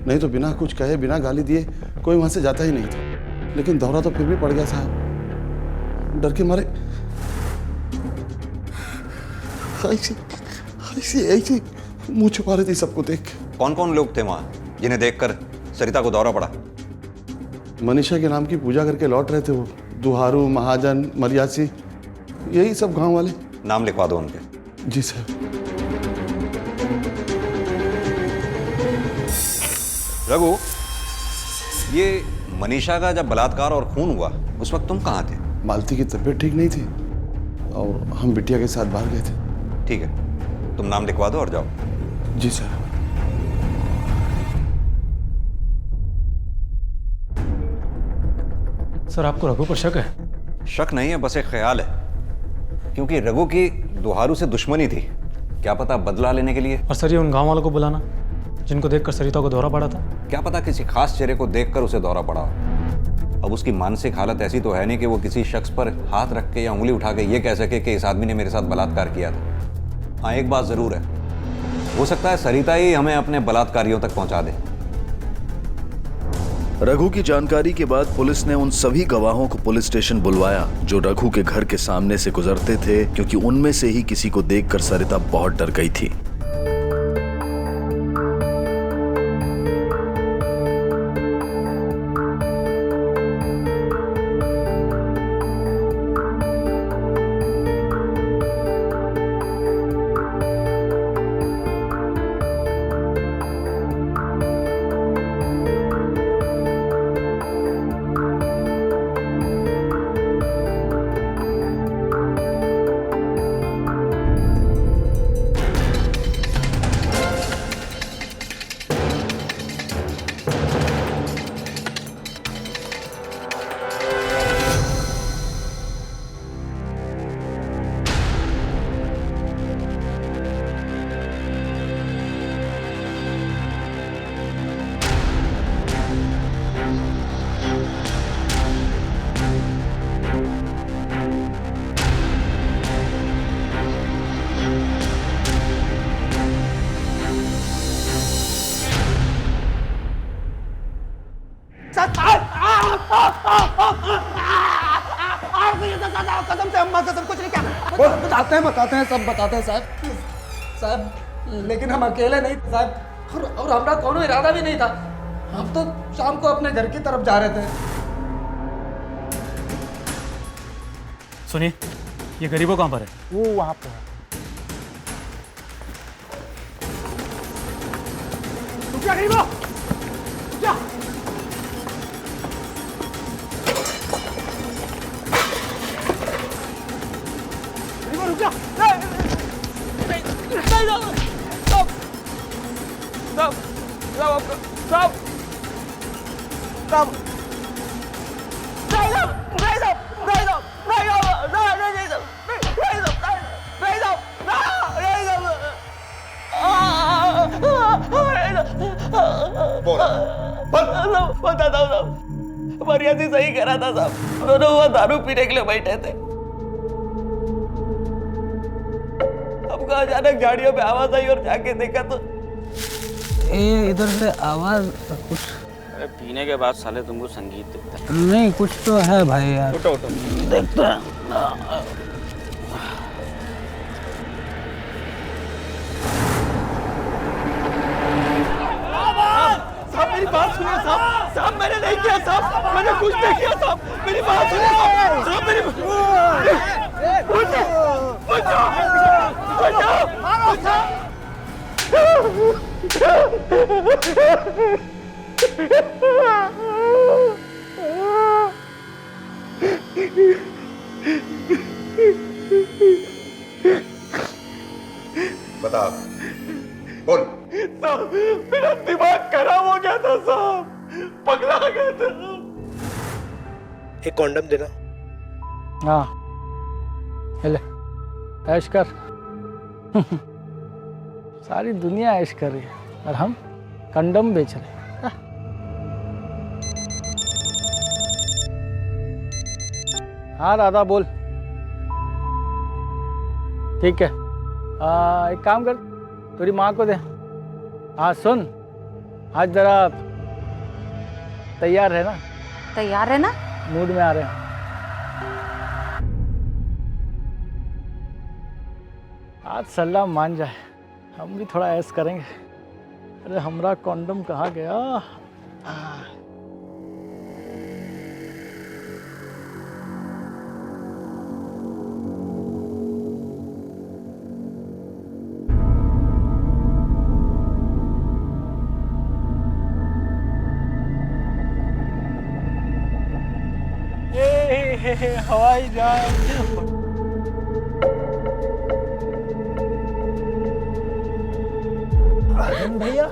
Speaker 21: नहीं तो बिना कुछ कहे, बिना गाली दिए कोई वहां से जाता ही नहीं था। लेकिन दौरा तो फिर भी पड़ गया साहब, डर के मारे ऐसे मुंह छुपा रही थी सबको देख।
Speaker 22: कौन कौन लोग थे वहां जिन्हें देखकर सरिता को दौरा पड़ा?
Speaker 21: मनीषा के नाम की पूजा करके लौट रहे थे वो, दुहारू, महाजन, मरियासी, यही सब गांव वाले।
Speaker 22: नाम लिखवा दो उनके।
Speaker 21: जी सर।
Speaker 22: रघु, ये मनीषा का जब बलात्कार और खून हुआ उस वक्त तुम कहाँ थे?
Speaker 21: मालती की तबीयत ठीक नहीं थी और हम बिटिया के साथ बाहर गए थे।
Speaker 22: ठीक है, तुम नाम लिखवा दो और जाओ।
Speaker 21: जी सर।
Speaker 5: सर आपको रघु पर शक है?
Speaker 22: शक नहीं है, बस एक ख्याल है, क्योंकि रघु की दुहारू से दुश्मनी थी, क्या पता बदला लेने के लिए।
Speaker 5: और सर ये उन गांव वालों को बुलाना जिनको देखकर सरिता को दौरा पड़ा था?
Speaker 22: क्या पता किसी खास चेहरे को देखकर उसे दौरा पड़ा हो। अब उसकी मानसिक हालत ऐसी तो है नहीं कि वो किसी शख्स पर हाथ रख के या उंगली उठा के ये कह सके कि इस आदमी ने मेरे साथ बलात्कार किया था। हाँ एक बात जरूर है, हो सकता है सरिता ही हमें अपने बलात्कारियों तक पहुंचा दे।
Speaker 6: रघु की जानकारी के बाद पुलिस ने उन सभी गवाहों को पुलिस स्टेशन बुलवाया जो रघु के घर के सामने से गुजरते थे, क्योंकि उनमें से ही किसी को देखकर सरिता बहुत डर गई थी।
Speaker 8: कसम से अम्मा कसम कुछ नहीं किया। बताते हैं सब बताते हैं साहब। लेकिन हम अकेले नहीं थे साहब, और हमारा कोनो इरादा भी नहीं था। हम तो शाम को अपने घर की तरफ जा रहे थे।
Speaker 5: सुनिए, ये गरीबों कहाँ पर है?
Speaker 11: वो वहाँ पर है। रुक जा गरीबों, रुक जा। गरीबों रुक जा।
Speaker 14: बताता हूँ साहब, मर्यादा सही करा था साहब। दोनों वो दारू पीने के लिए बैठे थे। हमको अचानक झाड़ियों में आवाज आई और जाके देखा तो
Speaker 8: ये इधर से आवाज कुछ।
Speaker 14: अरे पीने के बाद साले तुमको संगीत देखता है।
Speaker 8: नहीं कुछ तो है भाई यार।
Speaker 14: उठो उठो
Speaker 8: देखते हैं।
Speaker 11: साहब मेरी बात सुनिए साहब। साहब मैंने नहीं किया साहब, मैंने कुछ नहीं किया साहब। मेरी बात सुनिए साहब। साहब मेरी
Speaker 22: बता, बोल।
Speaker 11: साहब मेरा दिमाग खराब हो गया था साहब, पगला गया था।
Speaker 7: एक कॉन्डम देना।
Speaker 11: हाँ ले, ऐश कर। सारी दुनिया ऐश कर रही है और हम कंडम बेच रहे हैं। हाँ दादा बोल। ठीक है, एक काम कर, तेरी माँ को दे। हाँ सुन, आज जरा तैयार है ना?
Speaker 1: तैयार है ना?
Speaker 11: मूड में आ रहे हैं। आज सलाह मान जाए, हम भी थोड़ा ऐश करेंगे। अरे हमारा कॉन्डम कहाँ गया? हवाई जहाज। भैया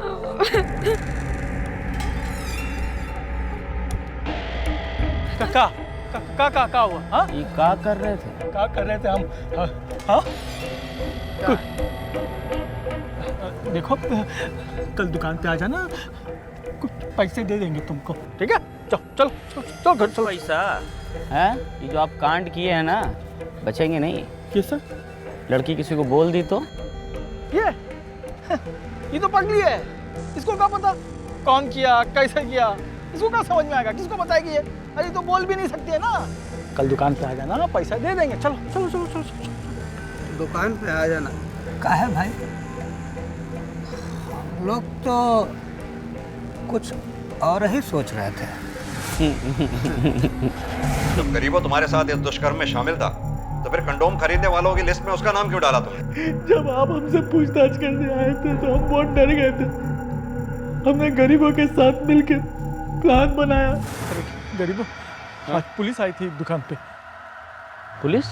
Speaker 11: का हुआ? हाँ
Speaker 8: ये क्या कर रहे थे?
Speaker 11: क्या कर रहे थे हम? हाँ देखो, कल दुकान पे आ जाना, कुछ पैसे दे देंगे तुमको। ठीक है, चलो चलो चलो घर चलो।
Speaker 14: पैसा है? ये जो आप कांड किए हैं ना, बचेंगे नहीं।
Speaker 11: कैसा?
Speaker 14: लड़की किसी को बोल दी तो?
Speaker 11: ये तो पगली है, इसको क्या पता कौन किया, कैसे किया? इसको क्या समझ में आएगा? किसको बताएगी ये? अरे तो बोल भी नहीं सकती है ना। कल दुकान पे आ जाना, पैसा दे देंगे। चलो चलो चलो चलो, चलो।
Speaker 8: दुकान पे आ जाना। क्या है भाई, हम लोग तो कुछ और ही सोच रहे थे।
Speaker 22: जब गरीबों तुम्हारे साथ इस दुष्कर्म में शामिल था, तो फिर कंडोम खरीदने वालों की लिस्ट में उसका नाम क्यों डाला तुमने?
Speaker 11: जब आप हमसे पूछताछ करने आए थे तो हम बहुत डर गए थे। हमने गरीबों के साथ मिलकर प्लान बनाया। गरीबों, आज पुलिस आई थी दुकान पे।
Speaker 14: पुलिस?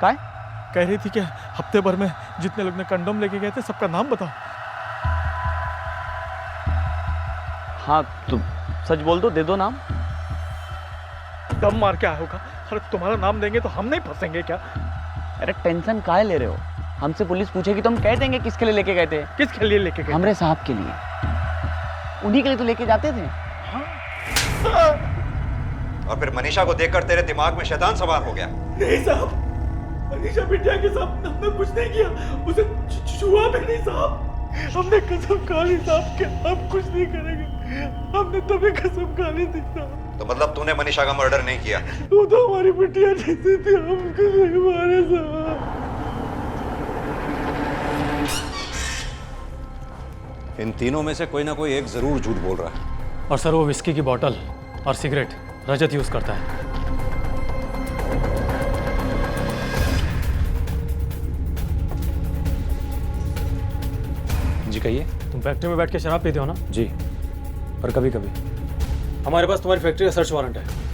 Speaker 14: क्या?
Speaker 11: कह रही थी कि हफ्ते भर में जितने लोग ने कंडोम लेके गए थे सबका नाम बताओ।
Speaker 14: हाँ तो सच बोल दो, दे दो नाम।
Speaker 11: दम मार के आया होगा। अरे तुम्हारा नाम देंगे तो हम नहीं फंसेंगे क्या?
Speaker 14: अरे टेंशन काहे ले रहे हो? हमसे पुलिस पूछेगी तो हम कह देंगे किसके लिए लेके गए थे।
Speaker 11: किसके लिए लेके गए?
Speaker 14: हमरे साहब के लिए, उन्हीं के लिए तो लेके जाते थे।
Speaker 22: और फिर मनीषा को देखकर तेरे दिमाग में शैतान सवार हो गया?
Speaker 11: नहीं साहब, मनीषा बिटिया के साथ हमने कुछ नहीं किया, उसे छुआ भी नहीं साहब। हमने कसम खा ली साहब कि हम कुछ नहीं करेंगे। हमने तभी कसम खा ली थी साहब।
Speaker 22: तो मतलब तूने मनीषा का मर्डर नहीं किया?
Speaker 11: वो तो हमारी बिटिया जैसी थी, हम उसको नहीं मारे साहब।
Speaker 22: इन तीनों में से कोई ना कोई एक जरूर झूठ बोल रहा है।
Speaker 5: और सर वो विस्की की बोतल और सिगरेट रजत यूज करता है।
Speaker 13: जी कहिए।
Speaker 5: तुम फैक्ट्री में बैठ के शराब पीते हो ना?
Speaker 13: जी, पर कभी कभी।
Speaker 5: हमारे पास तुम्हारी फैक्ट्री का सर्च वारंट है।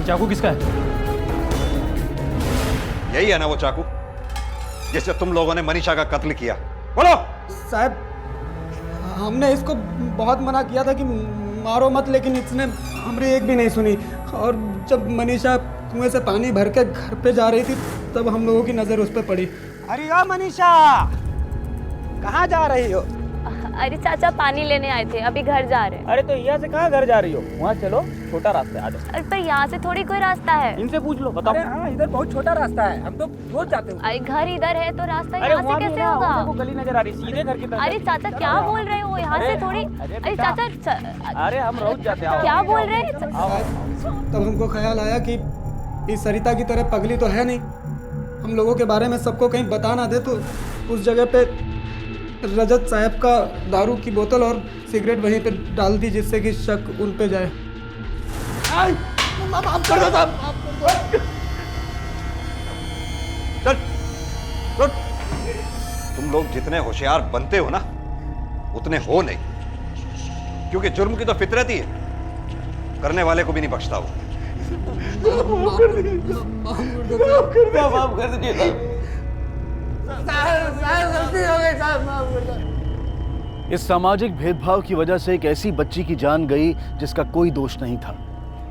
Speaker 5: चाकू किसका है?
Speaker 22: यही है ना वो चाकू जिससे तुम लोगों ने मनीषा का कत्ल किया? बोलो।
Speaker 8: साहब हमने इसको बहुत मना किया था कि मारो मत, लेकिन इसने हमारी एक भी नहीं सुनी। और जब मनीषा कुएं से पानी भर के घर पे जा रही थी तब हम लोगों की नजर उस पर पड़ी।
Speaker 11: अरे यार मनीषा, कहाँ जा रही हो?
Speaker 10: अरे चाचा पानी लेने आए थे, अभी घर जा रहे हैं।
Speaker 11: अरे तो यहाँ से कहाँ घर जा रही हो? वहाँ चलो, छोटा रास्ता है, आ जाओ।
Speaker 10: अरे पर यहाँ से थोड़ी कोई रास्ता है।
Speaker 11: इनसे पूछ लो, बताओ। हाँ इधर बहुत छोटा रास्ता है, हम तो रोज जाते हैं।
Speaker 10: अरे घर इधर है तो रास्ता यहाँ से कैसे होगा?
Speaker 11: वो गली नजर आ रही, सीधे घर की तरफ।
Speaker 10: अरे चाचा क्या बोल रहे हो? यहाँ से थोड़ी। अरे चाचा
Speaker 11: अरे हम रोज जाते हैं।
Speaker 10: क्या बोल रहे हैं?
Speaker 8: तब हमको ख्याल आया कि इस सरिता की तरह पगली तो है नहीं, हम लोगों के बारे में सबको कहीं बता ना दे, तो उस जगह पे रजत साहब का दारू की बोतल और सिगरेट वहीं पे डाल दी जिससे कि शक उन पे जाए।
Speaker 22: माफ कर दो साहब। चल चल। तुम लोग जितने होशियार बनते हो ना उतने हो नहीं, क्योंकि जुर्म की तो फितरत ही है, करने वाले को भी नहीं बख्शता वो।
Speaker 11: माफ कर दीजिए, माफ कर दीजिए।
Speaker 6: इस सामाजिक भेदभाव की वजह से एक ऐसी बच्ची की जान गई जिसका कोई दोष नहीं था।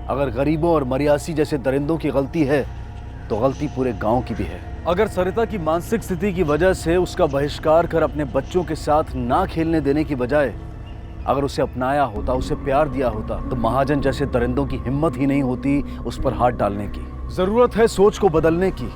Speaker 6: अगर गरीबों और मरियासी जैसे दरिंदों की गलती है तो गलती पूरे गांव की भी है। अगर सरिता की मानसिक स्थिति की वजह से उसका बहिष्कार कर अपने बच्चों के साथ ना खेलने देने की बजाय अगर उसे अपनाया होता, उसे प्यार दिया होता, तो महाजन जैसे दरिंदों की हिम्मत ही नहीं होती उस पर हाथ डालने की। जरूरत है सोच को बदलने की,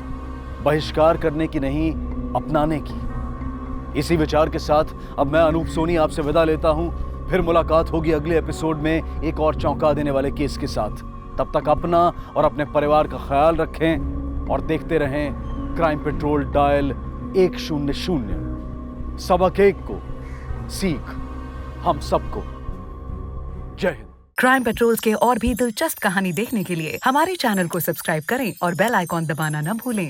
Speaker 6: बहिष्कार करने की नहीं, अपनाने की। इसी विचार के साथ अब मैं अनूप सोनी आपसे विदा लेता हूं। फिर मुलाकात होगी अगले एपिसोड में एक और चौंका देने वाले केस के साथ। तब तक अपना और अपने परिवार का ख्याल रखें और देखते रहें क्राइम पेट्रोल डायल 100। सबक एक को सीख हम सबको। जय हिंद।
Speaker 15: क्राइम पेट्रोल के और भी दिलचस्प कहानी देखने के लिए हमारे चैनल को सब्सक्राइब करें और बेल आइकॉन दबाना न भूलें।